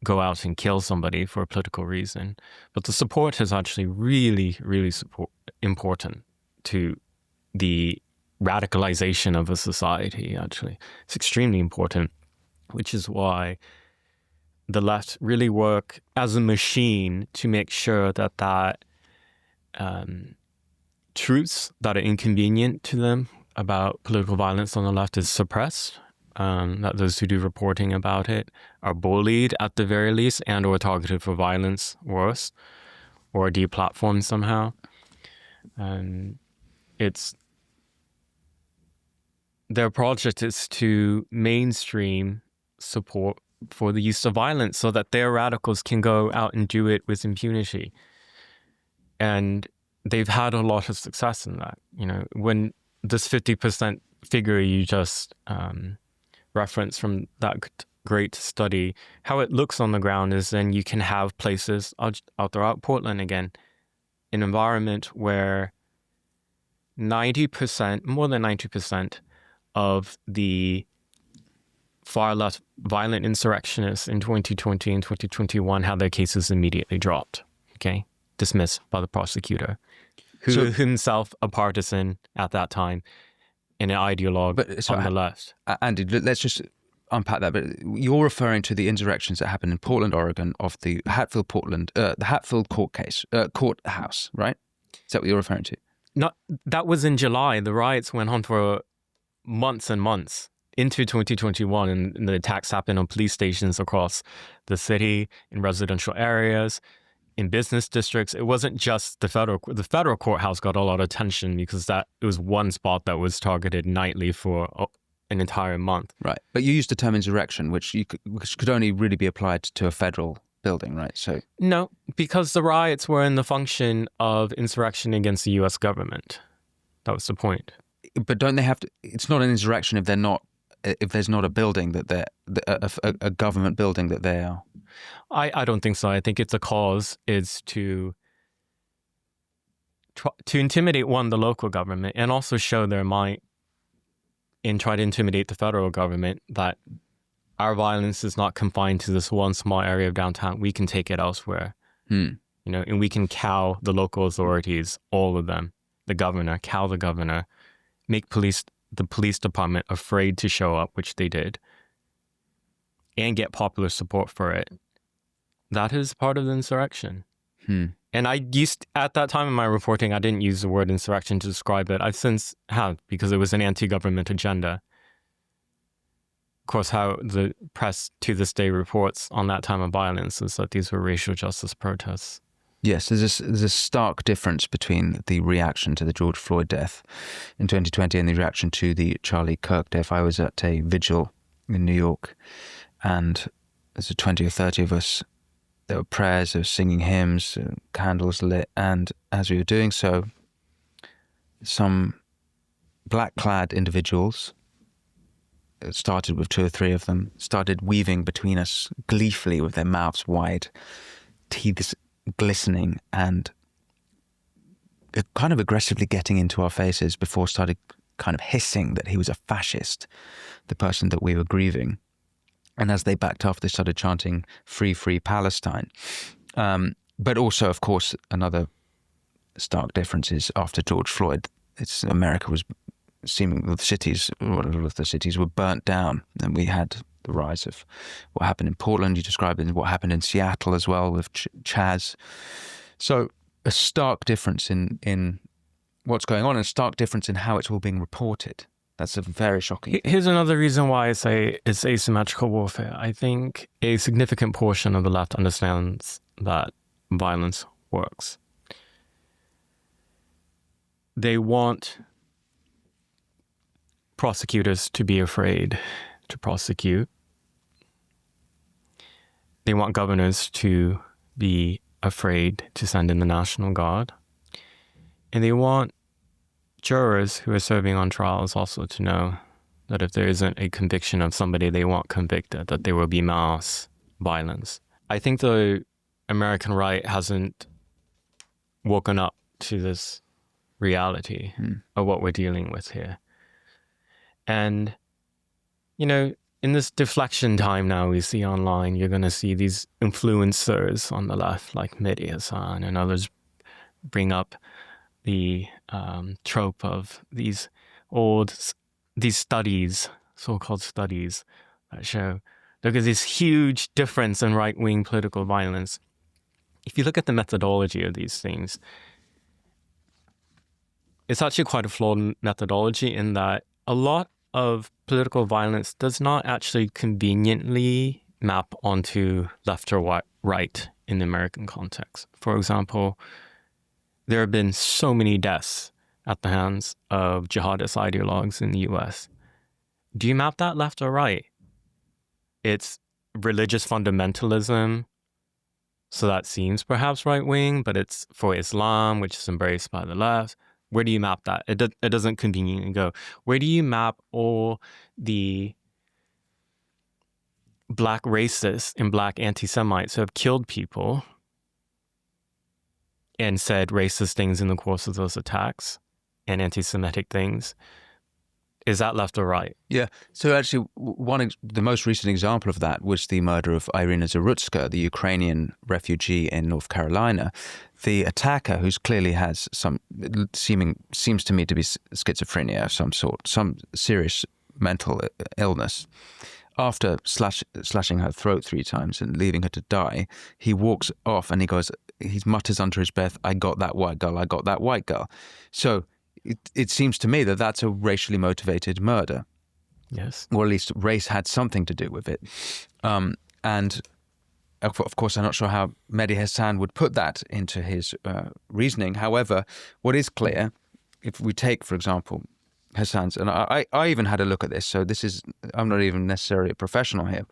go out and kill somebody for a political reason, but the support is actually really, really important to the radicalization of a society. Actually, it's extremely important, which is why the left really work as a machine to make sure that truths that are inconvenient to them about political violence on the left is suppressed, that those who do reporting about it are bullied at the very least and or targeted for violence worse, or deplatformed somehow. Their project is to mainstream support for the use of violence so that their radicals can go out and do it with impunity. And they've had a lot of success in that. When this 50% figure you just referenced from that great study, how it looks on the ground is then you can have places, I'll throw out Portland again, an environment where 90%, more than 90% of the far left violent insurrectionists in 2020 and 2021 had their cases immediately dropped, dismissed by the prosecutor, who himself a partisan at that time and an ideologue on the left. Andy, let's just unpack that. But you're referring to the insurrections that happened in Portland, Oregon, of the Hatfield courthouse, right? Is that what you're referring to? That was in July. The riots went on for months and months into 2021, and the attacks happened on police stations across the city, in residential areas, in business districts. It wasn't just the federal courthouse got a lot of attention because it was one spot that was targeted nightly for an entire month. Right. But you used the term insurrection, which could only really be applied to a federal building, right? So no, because the riots were in the function of insurrection against the U.S. government. That was the point. But don't they have to? It's not an insurrection if there's not a building that they're a government building that they are. I don't think so. I think it's a cause is to intimidate the local government and also show their might and try to intimidate the federal government that our violence is not confined to this one small area of downtown. We can take it elsewhere, and we can cow the local authorities, all of them, the governor, make the police department afraid to show up, which they did, and get popular support for it. That is part of the insurrection. And at that time in my reporting, I didn't use the word insurrection to describe it. I've since have, because it was an anti-government agenda. Of course, how the press to this day reports on that time of violence is that these were racial justice protests. Yes, there's a stark difference between the reaction to the George Floyd death in 2020 and the reaction to the Charlie Kirk death. I was at a vigil in New York, and there's 20 or 30 of us. There were prayers, there were singing hymns, candles lit, and as we were doing so, some black-clad individuals, it started with 2 or 3 of them, started weaving between us gleefully with their mouths wide, teeth glistening, and kind of aggressively getting into our faces before started kind of hissing that he was a fascist, the person that we were grieving. And as they backed off, they started chanting, "Free, free Palestine." But also, of course, another stark difference is after George Floyd, America was seeming the cities were burnt down, and we had the rise of what happened in Portland. You described it, what happened in Seattle as well with Chaz. So a stark difference in what's going on, and a stark difference in how it's all being reported. That's a very shocking thing. Here's another reason why I say it's asymmetrical warfare. I think a significant portion of the left understands that violence works. They want prosecutors to be afraid. to prosecute. They want governors to be afraid to send in the National Guard. And they want jurors who are serving on trials also to know that if there isn't a conviction of somebody they want convicted, that there will be mass violence. I think the American right hasn't woken up to this reality of what we're dealing with here. And, you know, in this deflection time now we see online, you're going to see these influencers on the left, like Mehdi Hasan and others, bring up the trope of these studies, so-called studies, that show look at this huge difference in right-wing political violence. If you look at the methodology of these things, it's actually quite a flawed methodology in that a lot of political violence does not actually conveniently map onto left or right in the American context. For example, there have been so many deaths at the hands of jihadist ideologues in the US. Do you map that left or right? It's religious fundamentalism, so that seems perhaps right-wing, but it's for Islam, which is embraced by the left. Where do you map that? It doesn't conveniently go. Where do you map all the black racists and black anti-Semites who have killed people and said racist things in the course of those attacks and anti-Semitic things? Is that left or right? Yeah. So actually, the most recent example of that was the murder of Irina Zarutska, the Ukrainian refugee in North Carolina. The attacker, who's clearly has seems to me to be schizophrenia of some sort, some serious mental illness. After slashing her throat 3 times and leaving her to die, he walks off and he mutters under his breath, "I got that white girl, I got that white girl." So it seems to me that that's a racially motivated murder. Yes. Or at least race had something to do with it. And of course, I'm not sure how Mehdi Hasan would put that into his reasoning. However, what is clear, if we take, for example, Hassan's, and I even had a look at this, so I'm not even necessarily a professional here,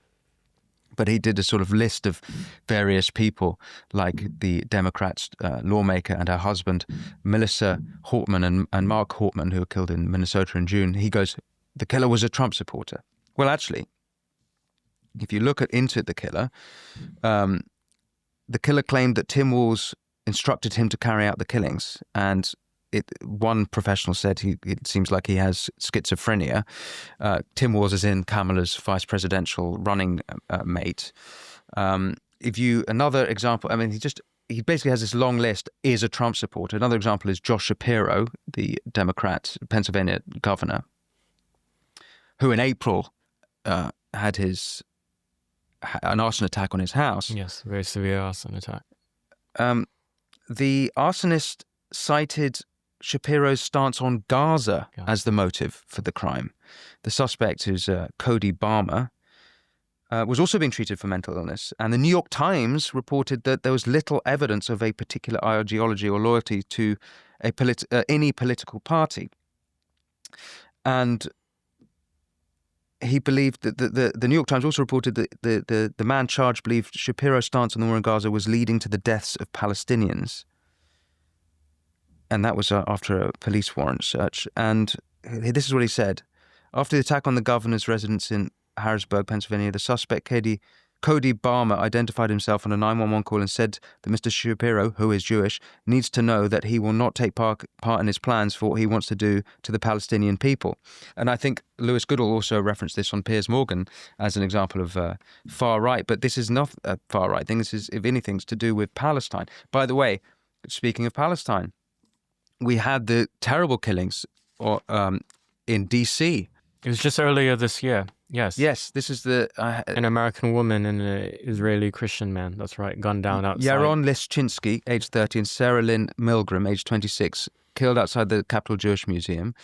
but he did a sort of list of various people, like the Democrats lawmaker and her husband, Melissa Hortman and Mark Hortman, who were killed in Minnesota in June. He goes, the killer was a Trump supporter. Well, actually, if you look into the killer claimed that Tim Walz instructed him to carry out the killings, and one professional said it seems like he has schizophrenia. Tim Walz is in Kamala's vice presidential running mate. Another example, I mean, he basically has this long list, is a Trump supporter. Another example is Josh Shapiro, the Democrat, Pennsylvania governor, who in April had an arson attack on his house. Yes, very severe arson attack. The arsonist cited Shapiro's stance on Gaza as the motive for the crime. The suspect, who's Cody Barmer, was also being treated for mental illness. And the New York Times reported that there was little evidence of a particular ideology or loyalty to any political party. And he believed that the New York Times also reported that the man charged believed Shapiro's stance on the war in Gaza was leading to the deaths of Palestinians. And that was after a police warrant search. And this is what he said. After the attack on the governor's residence in Harrisburg, Pennsylvania, the suspect, Cody Barmer, identified himself on a 911 call and said that Mr. Shapiro, who is Jewish, needs to know that he will not take part in his plans for what he wants to do to the Palestinian people. And I think Lewis Goodall also referenced this on Piers Morgan as an example of far right. But this is not a far right thing. This is, if anything, to do with Palestine. By the way, speaking of Palestine, we had the terrible killings in D.C. It was just earlier this year. Yes. Yes, this is an American woman and an Israeli Christian man. That's right, gunned down outside. Yaron Lischinski, age 30, and Sarah Lynn Milgram, age 26, killed outside the Capitol Jewish Museum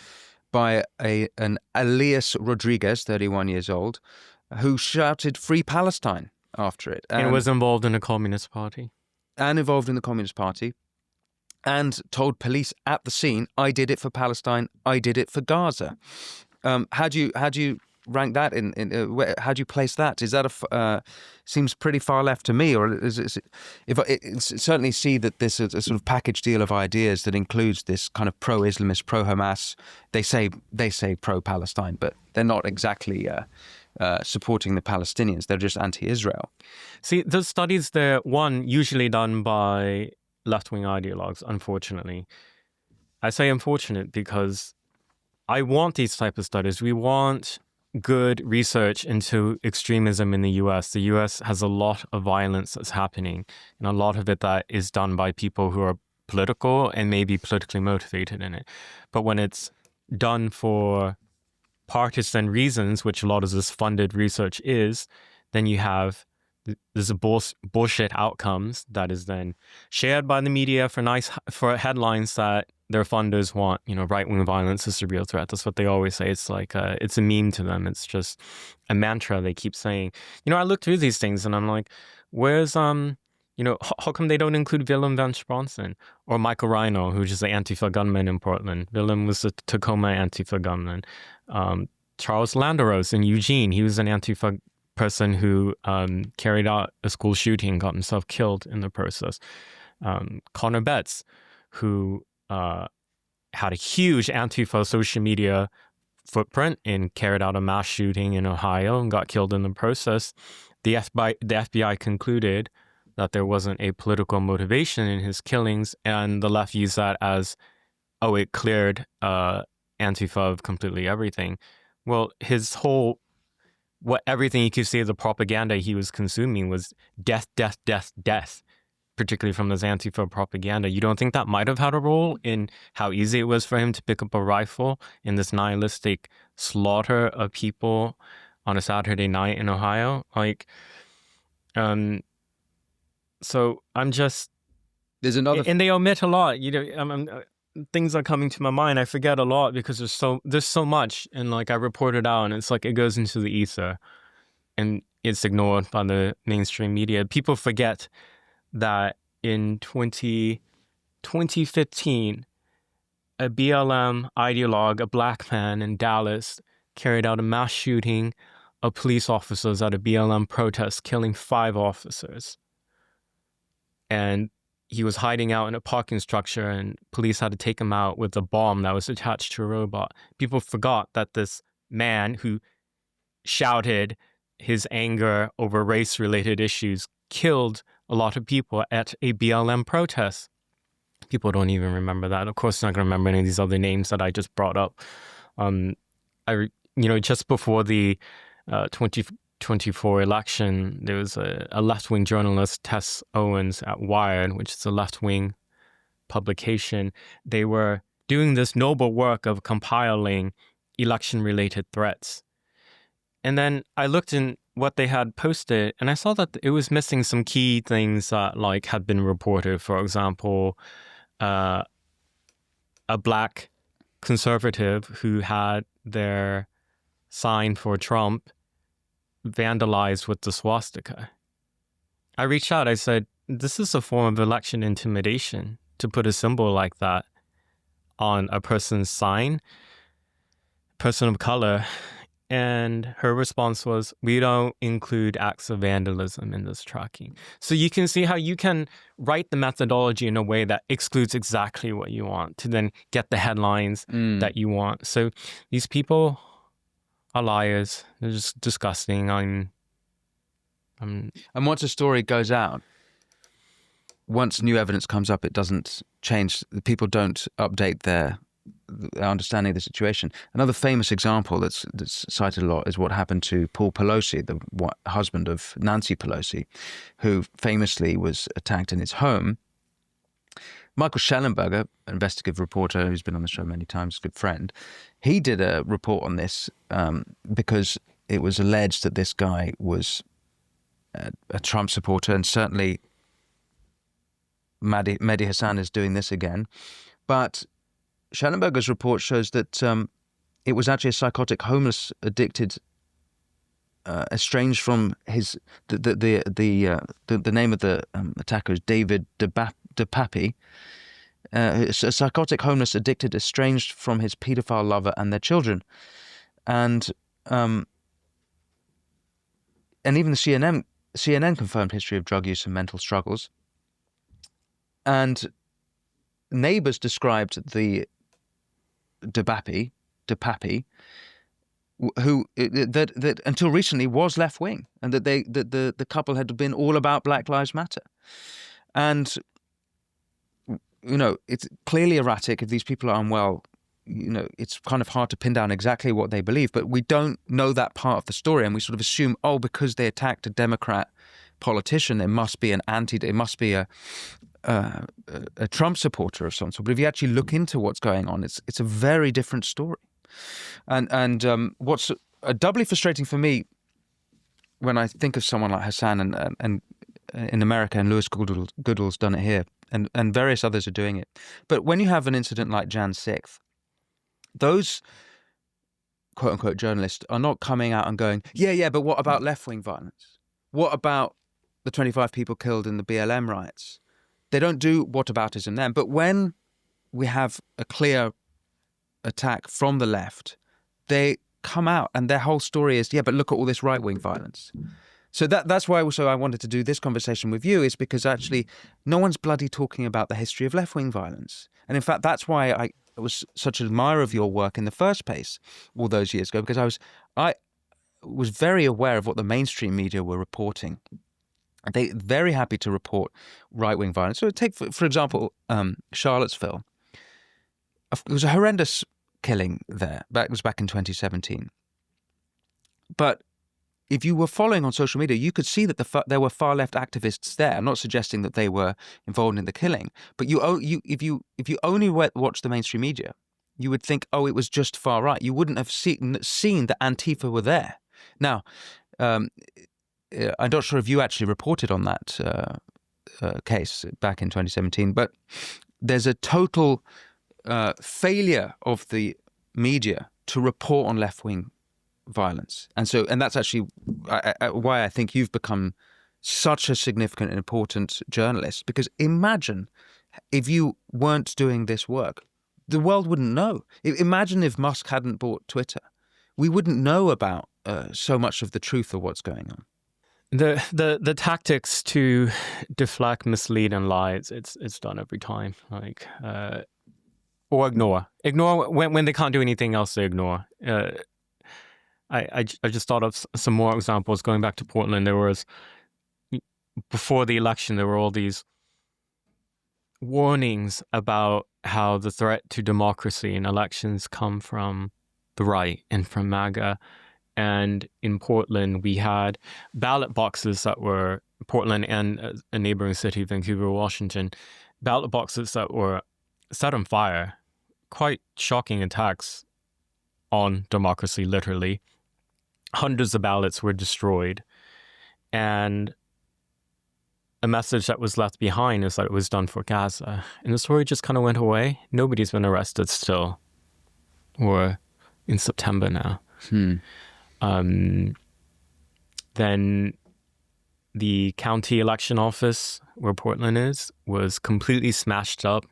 by an Elias Rodriguez, 31 years old, who shouted "Free Palestine" after it. And was involved in the Communist Party. And told police at the scene, "I did it for Palestine. I did it for Gaza." How do you rank that how do you place that? Is that seems pretty far left to me, or is it? If I certainly see that this is a sort of package deal of ideas that includes this kind of pro-Islamist, pro-Hamas. They say pro-Palestine, but they're not exactly supporting the Palestinians. They're just anti-Israel. See, those studies, they're usually done by left-wing ideologues, unfortunately. I say unfortunate because I want these type of studies. We want good research into extremism in the US. The US has a lot of violence that's happening, and a lot of it that is done by people who are political and maybe politically motivated in it. But when it's done for partisan reasons, which a lot of this funded research is, then you have there's a bullshit outcomes that is then shared by the media for headlines that their funders want. Right-wing violence is a real threat. That's what they always say. It's like it's a meme to them. It's just a mantra they keep saying. I look through these things and I'm like, where's how come they don't include Willem van Spronsen or Michael Rhino, who's just an Antifa gunman in Portland? Willem was a Tacoma Antifa gunman. Charles Landeros in Eugene, he was an Antifa person who carried out a school shooting, got himself killed in the process. Connor Betts, who had a huge Antifa social media footprint and carried out a mass shooting in Ohio and got killed in the process. The FBI concluded that there wasn't a political motivation in his killings, and the left used that as, it cleared Antifa of completely everything. Well, his whole, everything you could see as the propaganda he was consuming was death, death, death, death, particularly from this Antifa propaganda. You don't think that might have had a role in how easy it was for him to pick up a rifle in this nihilistic slaughter of people on a Saturday night in Ohio? So I'm just... There's another... And they omit a lot. Things are coming to my mind. I forget a lot because there's so much, and I report it out, and it's like it goes into the ether, and it's ignored by the mainstream media. People forget that in 2015, a BLM ideologue, a black man in Dallas, carried out a mass shooting of police officers at a BLM protest, killing 5 officers. And he was hiding out in a parking structure, and police had to take him out with a bomb that was attached to a robot. People forgot that this man who shouted his anger over race-related issues killed a lot of people at a BLM protest. People don't even remember that. Of course, not going to remember any of these other names that I just brought up. Just before the 2024 election, there was a left-wing journalist, Tess Owens, at Wired, which is a left-wing publication. They were doing this noble work of compiling election-related threats. And then I looked in what they had posted, and I saw that it was missing some key things that had been reported. For example, a black conservative who had their sign for Trump vandalized with the swastika. I reached out. I said, this is a form of election intimidation to put a symbol like that on a person's sign, person of color. And her response was, we don't include acts of vandalism in this tracking. So you can see how you can write the methodology in a way that excludes exactly what you want to then get the headlines that you want. So these people are liars. They're just disgusting. And once a story goes out, once new evidence comes up, it doesn't change. People don't update their understanding of the situation. Another famous example that's cited a lot is what happened to Paul Pelosi, the husband of Nancy Pelosi, who famously was attacked in his home. Michael Schellenberger, an investigative reporter who's been on the show many times, a good friend, he did a report on this because it was alleged that this guy was a Trump supporter, and certainly Mehdi Hassan is doing this again. But Schellenberger's report shows that it was actually a psychotic, homeless, addicted, estranged from his the name of the attacker is David DePapi, a psychotic, homeless, addicted, estranged from his paedophile lover and their children, and and even the CNN confirmed history of drug use and mental struggles. And neighbors described the DePappy, who that until recently was left wing, and that the couple had been all about Black Lives Matter, and it's clearly erratic. If these people are unwell, it's kind of hard to pin down exactly what they believe, but we don't know that part of the story, and we sort of assume, because they attacked a Democrat politician, it must be a Trump supporter of some sort. But if you actually look into what's going on, it's a very different story. And what's doubly frustrating for me when I think of someone like Hassan and in America, and Lewis Goodall's done it here, and various others are doing it. But when you have an incident like Jan 6th, those quote-unquote journalists are not coming out and going, yeah, but what about left-wing violence? What about the 25 people killed in the BLM riots? They don't do whataboutism then. But when we have a clear attack from the left, they come out and their whole story is, but look at all this right-wing violence. So that's why also I wanted to do this conversation with you, is because actually no one's bloody talking about the history of left-wing violence. And in fact, that's why I was such an admirer of your work in the first place all those years ago, because I was very aware of what the mainstream media were reporting. They very happy to report right-wing violence. So take, for example, Charlottesville. It was a horrendous killing there. That was back in 2017. But if you were following on social media, you could see that there were far-left activists there. I'm not suggesting that they were involved in the killing, but if you only watched the mainstream media, you would think, it was just far right. You wouldn't have seen that Antifa were there. Now, I'm not sure if you actually reported on that case back in 2017, but there's a total failure of the media to report on left-wing violence. And that's actually why I think you've become such a significant and important journalist, because imagine if you weren't doing this work, the world wouldn't know. Imagine if Musk hadn't bought Twitter. We wouldn't know about so much of the truth of what's going on. The tactics to deflect, mislead, and lie, it's done every time. Or ignore when they can't do anything else. They ignore. I just thought of some more examples going back to Portland. There was, before the election, there were all these warnings about how the threat to democracy in elections come from the right and from MAGA. And in Portland, we had ballot boxes that were, Portland and a neighboring city, Vancouver, Washington, ballot boxes that were set on fire. Quite shocking attacks on democracy, literally. Hundreds of ballots were destroyed. And a message that was left behind is that it was done for Gaza. And the story just kind of went away. Nobody's been arrested still. We're in September now. Then the county election office where Portland is was completely smashed up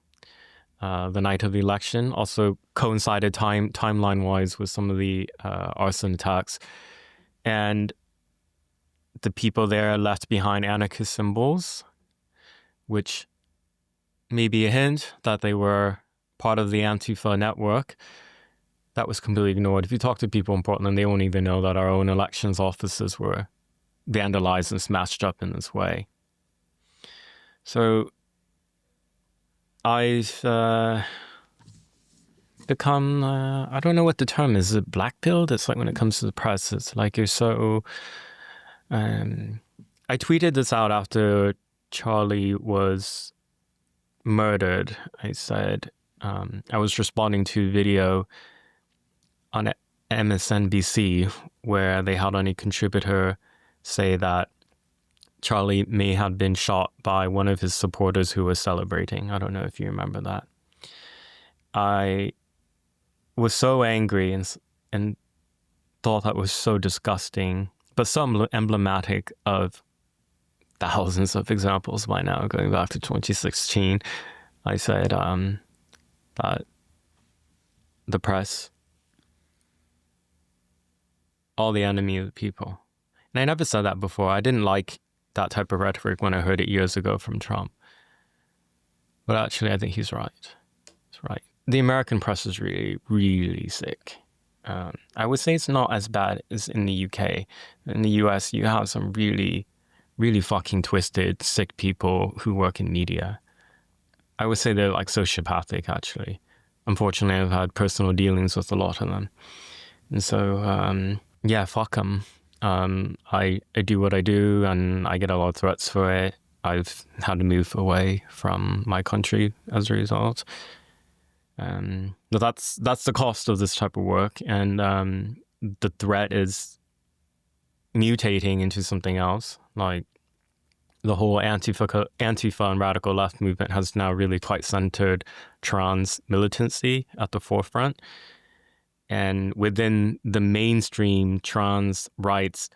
the night of the election. Also coincided timeline-wise with some of the arson attacks. And the people there left behind anarchist symbols, which may be a hint that they were part of the Antifa network. That was completely ignored. If you talk to people in Portland, they won't even know that our own elections offices were vandalized and smashed up in this way. So I've become, I don't know what the term is it black-pilled? It's like when it comes to the press, it's like you're so... I tweeted this out after Charlie was murdered. I said, I was responding to a video on MSNBC where they had any contributor say that Charlie may have been shot by one of his supporters who was celebrating. I don't know if you remember that. I was so angry and thought that was so disgusting, but so emblematic of thousands of examples by now, going back to 2016. I said that the press, all the enemy of the people. And I never said that before. I didn't like that type of rhetoric when I heard it years ago from Trump. But actually, I think he's right. He's right. The American press is really, really sick. I would say it's not as bad as in the UK. In the US, you have some really, really fucking twisted, sick people who work in media. I would say they're like sociopathic, actually. Unfortunately, I've had personal dealings with a lot of them. And so, yeah, fuck them. I do what I do, and I get a lot of threats for it. I've had to move away from my country as a result. But that's the cost of this type of work, and the threat is mutating into something else. Like the whole Antifa and radical left movement has now really quite centered trans militancy at the forefront. And within the mainstream trans rights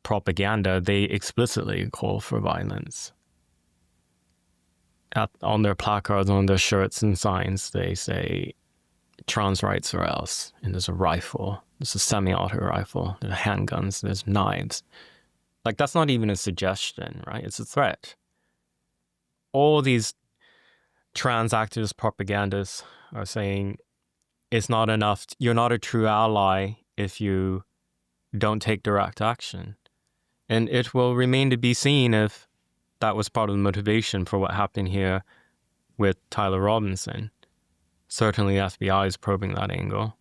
propaganda, they explicitly call for violence. On their placards, on their shirts and signs, they say trans rights or else. And there's a rifle, there's a semi-auto rifle, there's handguns, there's knives. Like, that's not even a suggestion, right? It's a threat. All these trans activist propagandists are saying it's not enough. You're not a true ally if you don't take direct action. And it will remain to be seen if that was part of the motivation for what happened here with Tyler Robinson. Certainly the FBI is probing that angle.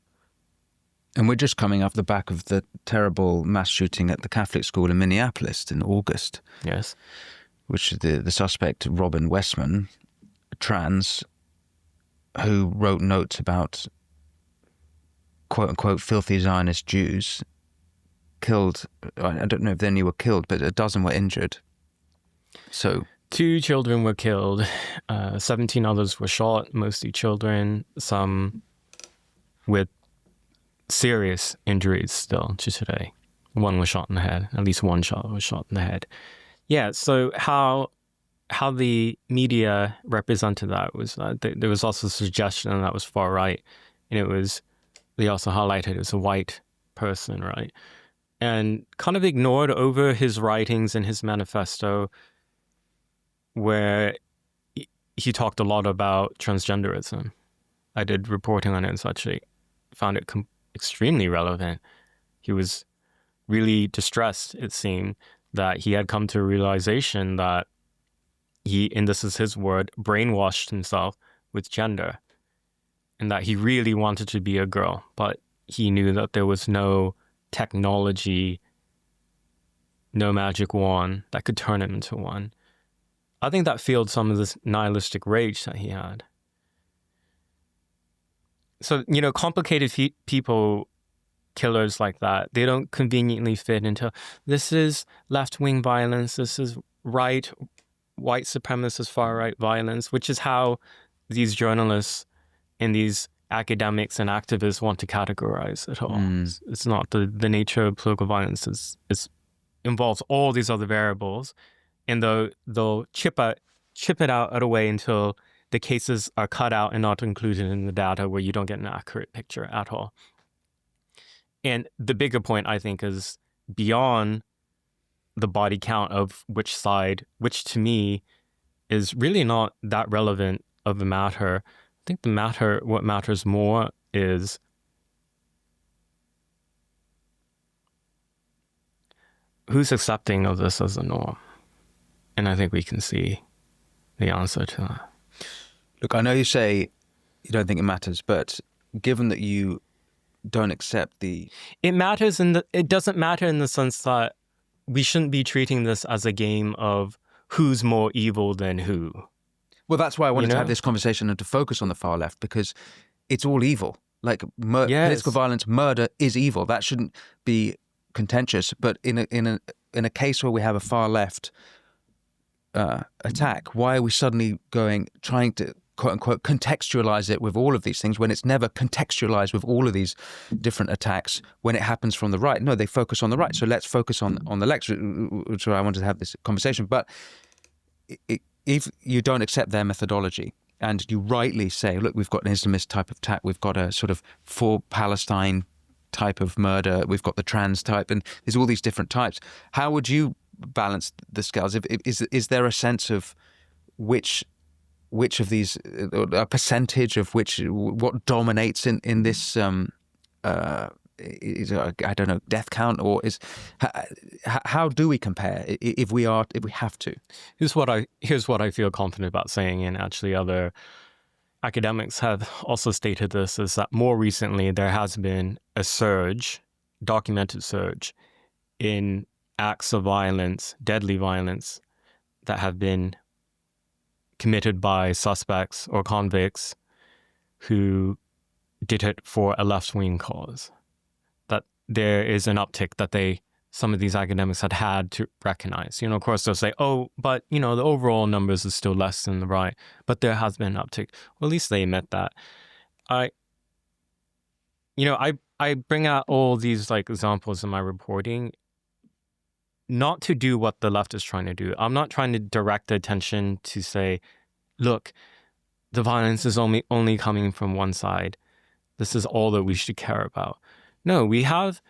And we're just coming off the back of the terrible mass shooting at the Catholic school in Minneapolis in August. Yes. Which the suspect, Robin Westman, trans, who wrote notes about quote-unquote filthy Zionist Jews, killed, I don't know if any were killed, but a dozen were injured. So 2 children were killed, 17 others were shot, mostly children, some with serious injuries still to today. 1 was shot in the head, at least 1 shot was shot in the head. Yeah, so how the media represented that was, there was also a suggestion that was far right, and it was, they also highlighted it as a white person, right? And kind of ignored over his writings in his manifesto, where he talked a lot about transgenderism. I did reporting on it and such. I found it extremely relevant. He was really distressed, it seemed, that he had come to a realization that he, and this is his word, brainwashed himself with gender, and that he really wanted to be a girl, but he knew that there was no technology, no magic wand that could turn him into one. I think that fueled some of this nihilistic rage that he had. So, you know, complicated people, killers like that, they don't conveniently fit into, this is left-wing violence, this is white supremacist far-right violence, which is how these journalists and these academics and activists want to categorize it all. It's not the nature of political violence. It involves all these other variables, and they'll chip it out of the way until the cases are cut out and not included in the data, where you don't get an accurate picture at all. And the bigger point, I think, is beyond the body count of which side, which to me is really not that relevant of the matter. I think what matters more is who's accepting of this as a norm. And I think we can see the answer to that. Look, I know you say you don't think it matters, but given that you don't accept the... It matters it doesn't matter in the sense that we shouldn't be treating this as a game of who's more evil than who. Well, that's why I wanted to have this conversation and to focus on the far left, because it's all evil. Like political violence, murder is evil. That shouldn't be contentious. But in a case where we have a far left attack, why are we suddenly trying to quote unquote contextualize it with all of these things when it's never contextualized with all of these different attacks when it happens from the right? No, they focus on the right. So let's focus on the left, which I wanted to have this conversation. But if you don't accept their methodology and you rightly say, look, we've got an Islamist type of attack, we've got a sort of for Palestine type of murder. We've got the trans type, and there's all these different types. How would you balance the scales? Is there a sense of which of these, a percentage of what dominates in this? I don't know, death count, or how do we compare if we have to? Here's what I feel confident about saying, and actually other academics have also stated this, is that more recently there has been a documented surge in acts of violence, deadly violence, that have been committed by suspects or convicts who did it for a left-wing cause. That there is an uptick that some of these academics had to recognize. Of course they'll say, oh, but, the overall numbers is still less than the right, but there has been an uptick. Well, at least they admit that. I bring out all these examples in my reporting, not to do what the left is trying to do. I'm not trying to direct the attention to say, look, the violence is only coming from one side. This is all that we should care about. No, we have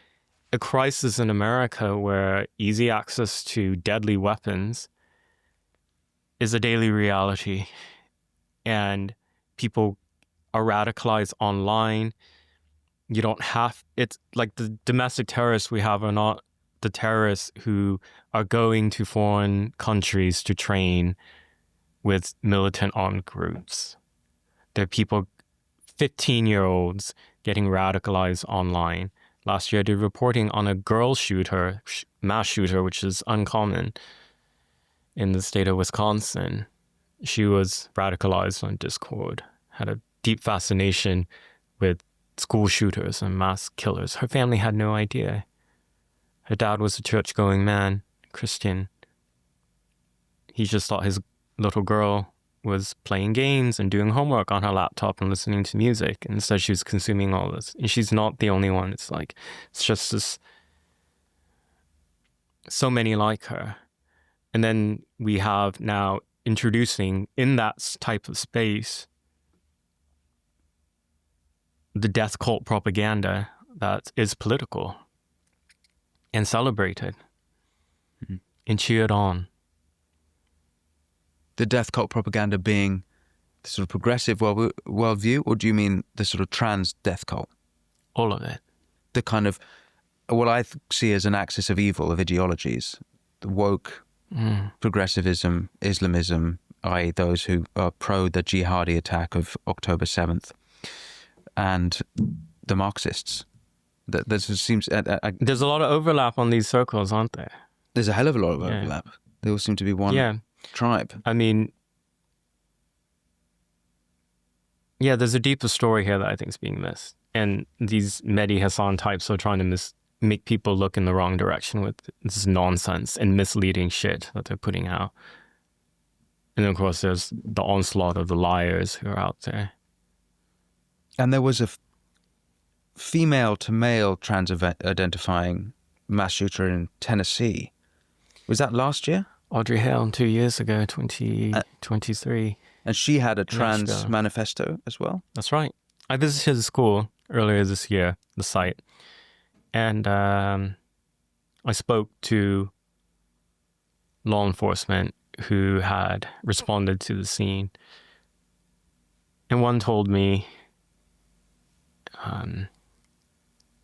a crisis in America where easy access to deadly weapons is a daily reality, and people are radicalized online. It's like the domestic terrorists we have are not the terrorists who are going to foreign countries to train with militant armed groups. They're people, 15-year-olds, getting radicalized online. Last year I did reporting on a girl shooter, mass shooter, which is uncommon in the state of Wisconsin. She was radicalized on Discord, had a deep fascination with school shooters and mass killers. Her family had no idea. Her dad was a church-going man, Christian. He just thought his little girl was playing games and doing homework on her laptop and listening to music. And instead she was consuming all this. And she's not the only one. It's just this, so many like her. And then we have now introducing in that type of space the death cult propaganda that is political and celebrated and cheered on. The death cult propaganda being the sort of progressive worldview, or do you mean the sort of trans death cult? All of it. The kind of, what I see as an axis of evil, of ideologies, the woke, progressivism, Islamism, i.e. those who are pro the jihadi attack of October 7th, and the Marxists. There seems... There's a lot of overlap on these circles, aren't there? There's a hell of a lot of overlap. They all seem to be one tribe. I mean, there's a deeper story here that I think is being missed. And these Mehdi Hassan types are trying to make people look in the wrong direction with this nonsense and misleading shit that they're putting out. And then, of course, there's the onslaught of the liars who are out there. And there was a female to male trans identifying mass shooter in Tennessee. Was that last year? Audrey Hale 2 years ago, 2023. And she had a trans manifesto as well? That's right. I visited the school earlier this year, the site, and I spoke to law enforcement who had responded to the scene. And one told me,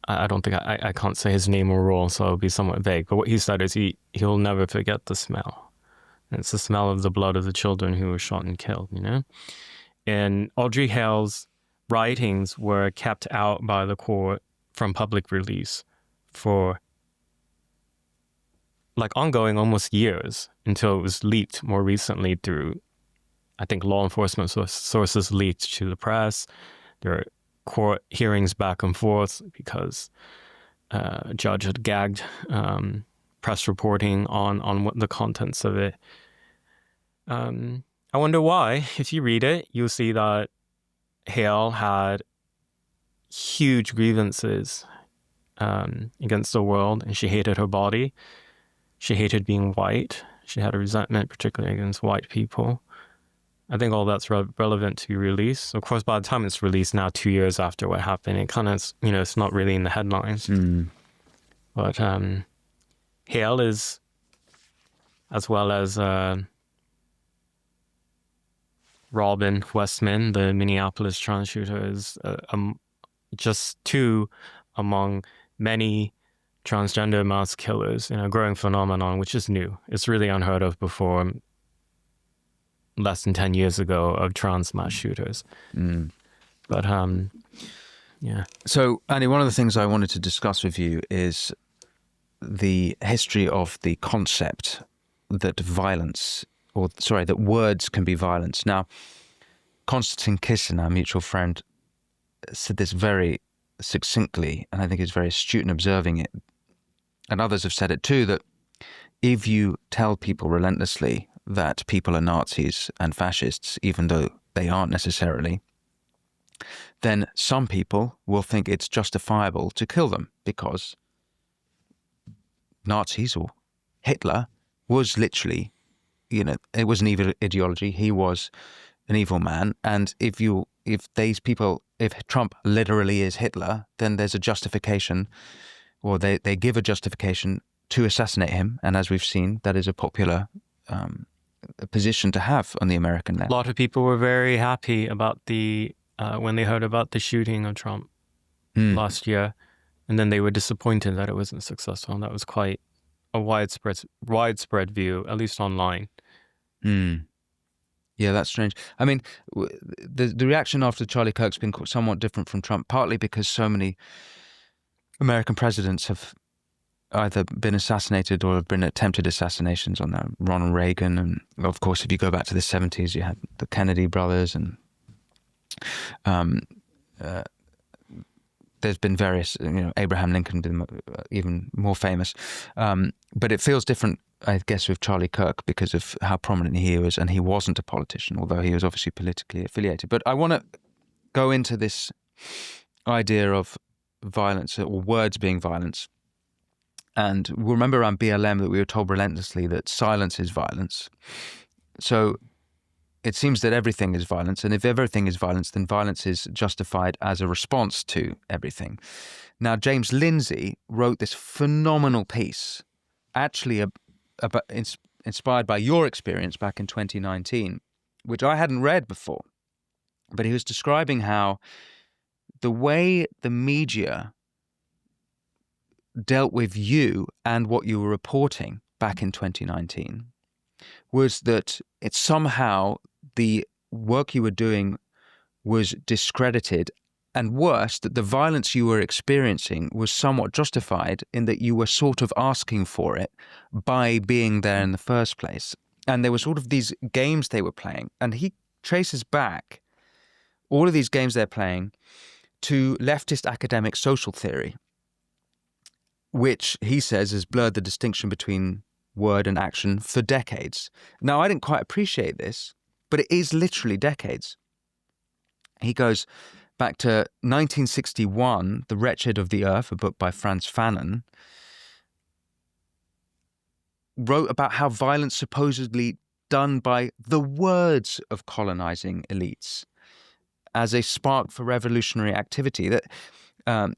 I don't think I can't say his name or role, so it'll be somewhat vague. But what he said is he'll never forget the smell. And it's the smell of the blood of the children who were shot and killed, And Audrey Hale's writings were kept out by the court from public release for ongoing almost years until it was leaked more recently through, I think, law enforcement sources leaked to the press. There are court hearings back and forth because a judge had gagged press reporting on what the contents of it. I wonder why. If you read it, you'll see that Hale had huge grievances against the world, and she hated her body. She hated being white. She had a resentment, particularly against white people. I think all that's relevant to release. Of course, by the time it's released now, 2 years after what happened, it kind of, it's not really in the headlines. But Hale is, as well as Robin Westman, the Minneapolis trans shooter, is just two among many transgender mass killers in a growing phenomenon, which is new. It's really unheard of before less than 10 years ago of trans mass shooters. But yeah. So, Andy, one of the things I wanted to discuss with you is the history of the concept that that words can be violence. Now, Konstantin Kissin, our mutual friend, said this very succinctly, and I think he's very astute in observing it. And others have said it too, that if you tell people relentlessly that people are Nazis and fascists, even though they aren't necessarily, then some people will think it's justifiable to kill them because Nazis or Hitler was literally, it was an evil ideology. He was an evil man. And if Trump literally is Hitler, then there's a justification, or they give a justification to assassinate him. And as we've seen, that is a popular position to have on the American left. A lot of people were very happy about when they heard about the shooting of Trump last year, and then they were disappointed that it wasn't successful. And that was quite a widespread view, at least online. Yeah, that's strange. I mean, the reaction after Charlie Kirk's been somewhat different from Trump, partly because so many American presidents have either been assassinated or have been attempted assassinations on them. Ronald Reagan, and of course, if you go back to the 70s, you had the Kennedy brothers, and there's been various, Abraham Lincoln been even more famous. But it feels different, I guess, with Charlie Kirk because of how prominent he was, and he wasn't a politician, although he was obviously politically affiliated. But I want to go into this idea of violence, or words being violence. And we'll remember around BLM that we were told relentlessly that silence is violence. So it seems that everything is violence. And if everything is violence, then violence is justified as a response to everything. Now, James Lindsay wrote this phenomenal piece, actually inspired by your experience back in 2019, which I hadn't read before. But he was describing how the way the media dealt with you and what you were reporting back in 2019 was that it somehow the work you were doing was discredited, and worse, that the violence you were experiencing was somewhat justified in that you were sort of asking for it by being there in the first place. And there were sort of these games they were playing, and he traces back all of these games they're playing to leftist academic social theory, which he says has blurred the distinction between word and action for decades. Now, I didn't quite appreciate this, but it is literally decades. He goes back to 1961, The Wretched of the Earth, a book by Frantz Fanon, wrote about how violence supposedly done by the words of colonizing elites as a spark for revolutionary activity. That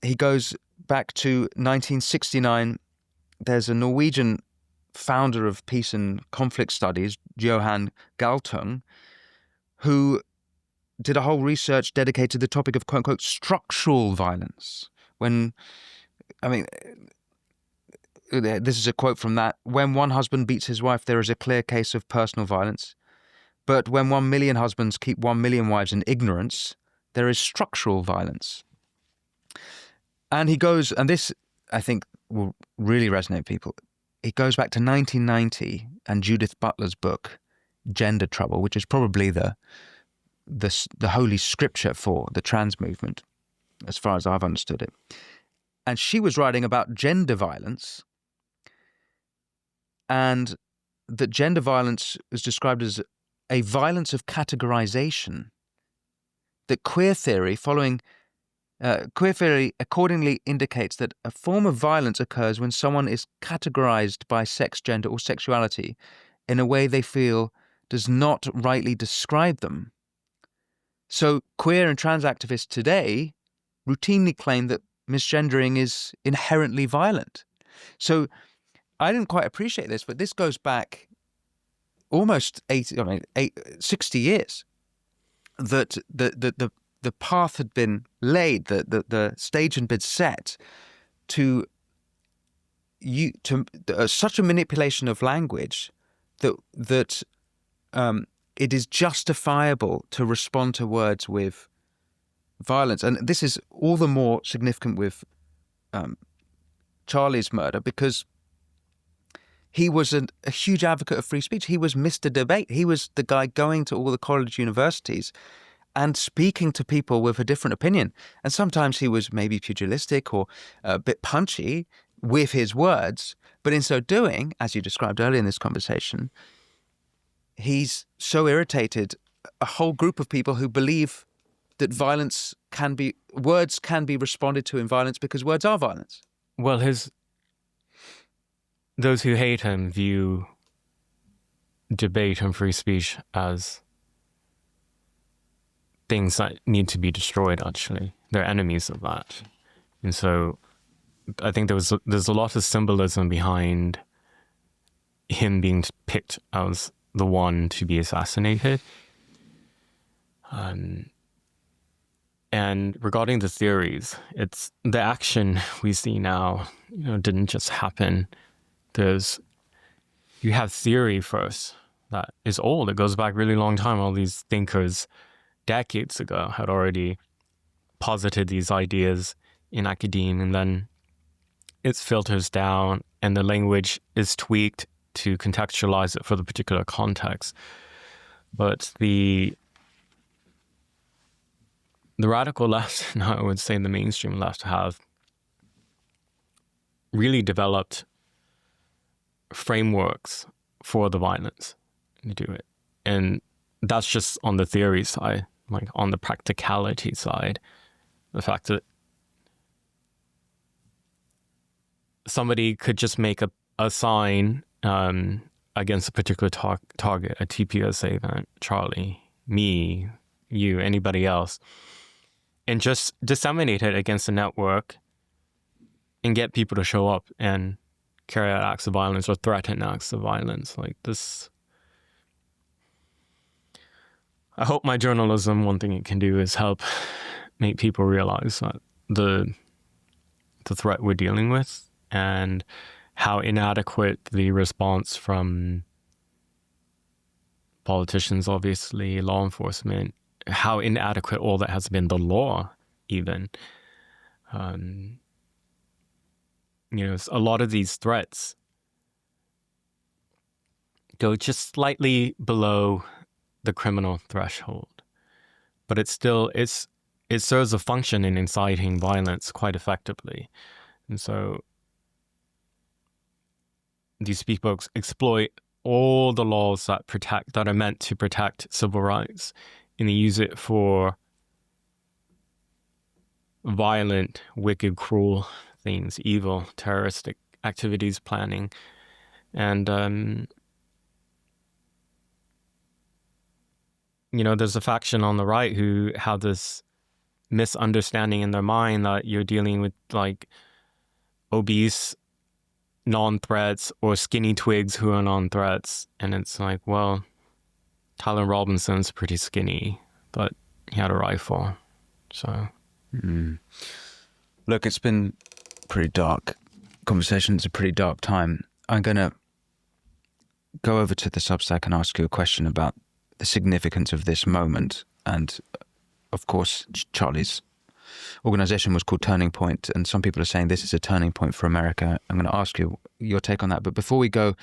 he goes back to 1969. There's a Norwegian founder of peace and conflict studies, Johan Galtung, who did a whole research dedicated to the topic of quote unquote structural violence. This is a quote from that: "When one husband beats his wife, there is a clear case of personal violence. But when 1 million husbands keep 1 million wives in ignorance, there is structural violence." And he goes, and this I think will really resonate with people. He goes back to 1990 and Judith Butler's book, Gender Trouble, which is probably the holy scripture for the trans movement, as far as I've understood it. And she was writing about gender violence, and that gender violence is described as a violence of categorization. That queer theory accordingly indicates that a form of violence occurs when someone is categorized by sex, gender, or sexuality in a way they feel does not rightly describe them. So queer and trans activists today routinely claim that misgendering is inherently violent. So I didn't quite appreciate this, but this goes back almost 60 years, that the path had been laid, the stage had been set to such a manipulation of language that it is justifiable to respond to words with violence. And this is all the more significant with Charlie's murder, because he was a huge advocate of free speech. He was Mr. Debate. He was the guy going to all the college universities and speaking to people with a different opinion. And sometimes he was maybe pugilistic or a bit punchy with his words. But in so doing, as you described earlier in this conversation, he's so irritated a whole group of people who believe that words can be responded to in violence because words are violence. Well, those who hate him view debate and free speech as things that need to be destroyed, actually. They're enemies of that. And so I think there's a lot of symbolism behind him being picked as the one to be assassinated. And regarding the theories, it's the action we see now, didn't just happen. You have theory first that is old. It goes back really long time. All these thinkers decades ago had already posited these ideas in academia, and then it filters down and the language is tweaked to contextualize it for the particular context. But the radical left, and I would say the mainstream left, have really developed frameworks for the violence to do it. And that's just on the theory side. Like on the practicality side, the fact that somebody could just make a sign against a particular target, a TPSA event, Charlie, me, you, anybody else, and just disseminate it against the network and get people to show up and carry out acts of violence or threaten acts of violence like this. I hope my journalism, one thing it can do is help make people realize that the threat we're dealing with and how inadequate the response from politicians, obviously, law enforcement, how inadequate all that has been, the law even. A lot of these threats go just slightly below the criminal threshold, but it serves a function in inciting violence quite effectively. And so these people exploit all the laws that are meant to protect civil rights, and they use it for violent, wicked, cruel things, evil, terroristic activities, planning. And there's a faction on the right who have this misunderstanding in their mind that you're dealing with like obese non-threats or skinny twigs who are non-threats. And it's like, well, Tyler Robinson's pretty skinny, but he had a rifle. So. Look, it's been pretty dark conversation. It's a pretty dark time. I'm going to go over to the Substack and ask you a question about the significance of this moment. And of course, Charlie's organization was called Turning Point, and some people are saying this is a turning point for America. I'm going to ask you your take on that. But before we go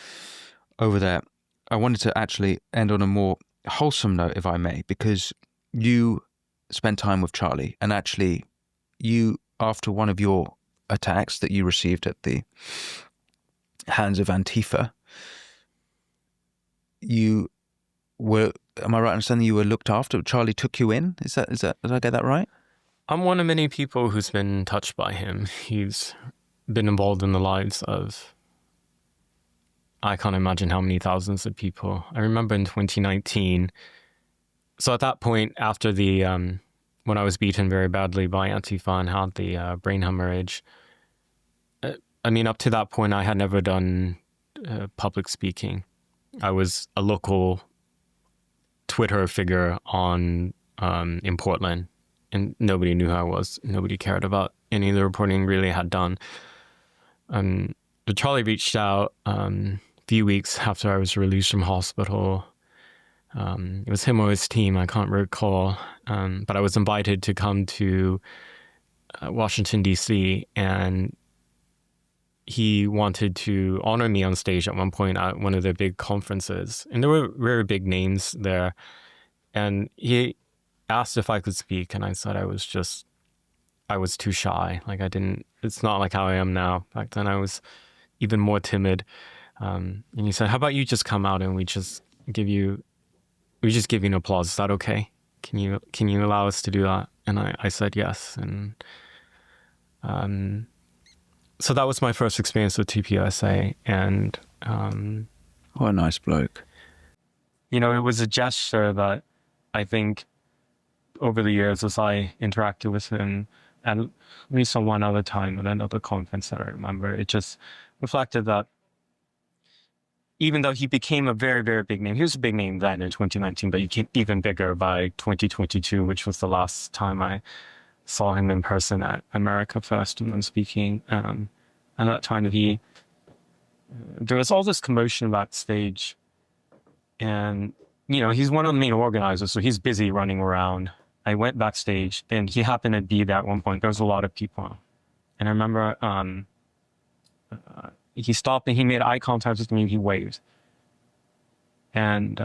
over there, I wanted to actually end on a more wholesome note, if I may, because you spent time with Charlie, and actually you, after one of your attacks that you received at the hands of Antifa, you were, am I right in understanding you were looked after? Charlie took you in? Is that, did I get that right? I'm one of many people who's been touched by him. He's been involved in the lives of I can't imagine how many thousands of people. I remember in 2019. So at that point, after the when I was beaten very badly by Antifa and had the brain hemorrhage, I mean, up to that point, I had never done public speaking. I was a local Twitter figure in Portland, and nobody knew who I was. Nobody cared about any of the reporting really had done. But Charlie reached out a few weeks after I was released from hospital. It was him or his team, I can't recall. But I was invited to come to Washington, D.C., and he wanted to honor me on stage at one point at one of the big conferences. And there were very big names there. And he asked if I could speak, and I said I was too shy. Like it's not like how I am now. Back then I was even more timid. And he said, how about you just come out and we just give you an applause. Is that okay? Can you allow us to do that? And I said yes. And so that was my first experience with TPUSA. And what a nice bloke. It was a gesture that I think over the years, as I interacted with him, and at least on one other time at another conference that I remember, it just reflected that even though he became a very, very big name, he was a big name then in 2019, but he became even bigger by 2022, which was the last time I saw him in person at America First and then speaking. And at that time, there was all this commotion backstage. And, he's one of the main organizers, so he's busy running around. I went backstage, and he happened to be there at one point. There was a lot of people. And I remember he stopped and he made eye contact with me. He waved. And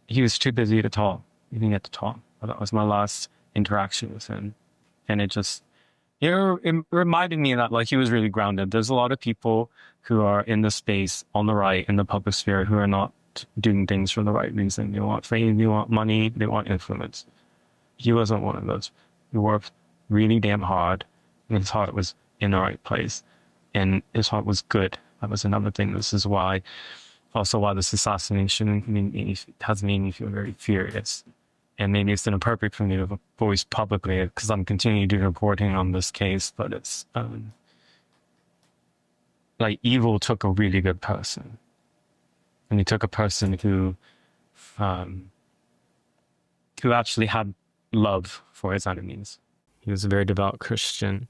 he was too busy to talk. He didn't get to talk. But that was my last interaction with him. And it just, it reminded me that he was really grounded. There's a lot of people who are in the space on the right, in the public sphere, who are not doing things for the right reason. They want fame, they want money, they want influence. He wasn't one of those. He worked really damn hard, and his heart was in the right place, and his heart was good. That was another thing. This is why this assassination has made me feel very furious. And maybe it's inappropriate for me to voice publicly because I'm continuing to do reporting on this case, but it's evil took a really good person. And he took a person who actually had love for his enemies. He was a very devout Christian,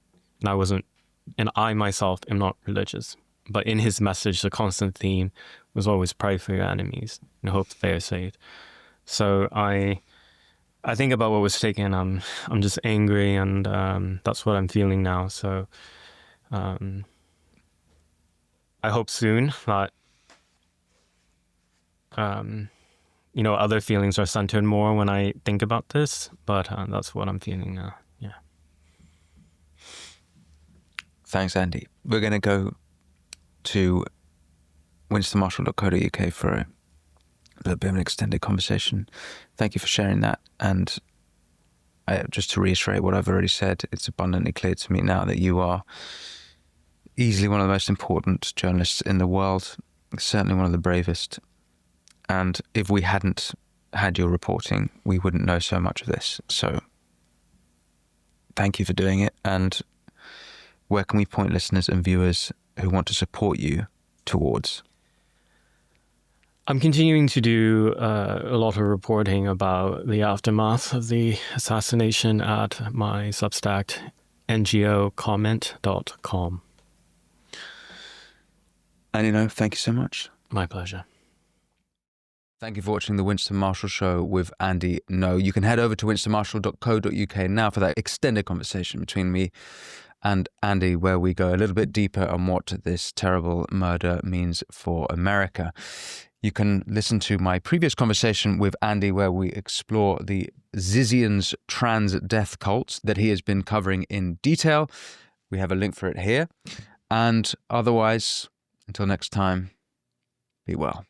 and I myself am not religious. But in his message, the constant theme was always pray for your enemies and hope that they are saved. So I think about what was taken. I'm just angry, and that's what I'm feeling now. So I hope soon that other feelings are centered more when I think about this. But that's what I'm feeling now. Yeah. Thanks, Andy. We're going to go to winstonmarshall.co.uk for a little bit of an extended conversation. Thank you for sharing that. And just to reiterate what I've already said, it's abundantly clear to me now that you are easily one of the most important journalists in the world, certainly one of the bravest. And if we hadn't had your reporting, we wouldn't know so much of this. So thank you for doing it. And where can we point listeners and viewers who want to support you towards? I'm continuing to do a lot of reporting about the aftermath of the assassination at my Substack, ngocomment.com. And thank you so much. My pleasure. Thank you for watching the Winston Marshall Show with Andy Ngo. You can head over to winstonmarshall.co.uk now for that extended conversation between me and Andy, where we go a little bit deeper on what this terrible murder means for America. You can listen to my previous conversation with Andy, where we explore the Zizian's trans death cult that he has been covering in detail. We have a link for it here. And otherwise, until next time, be well.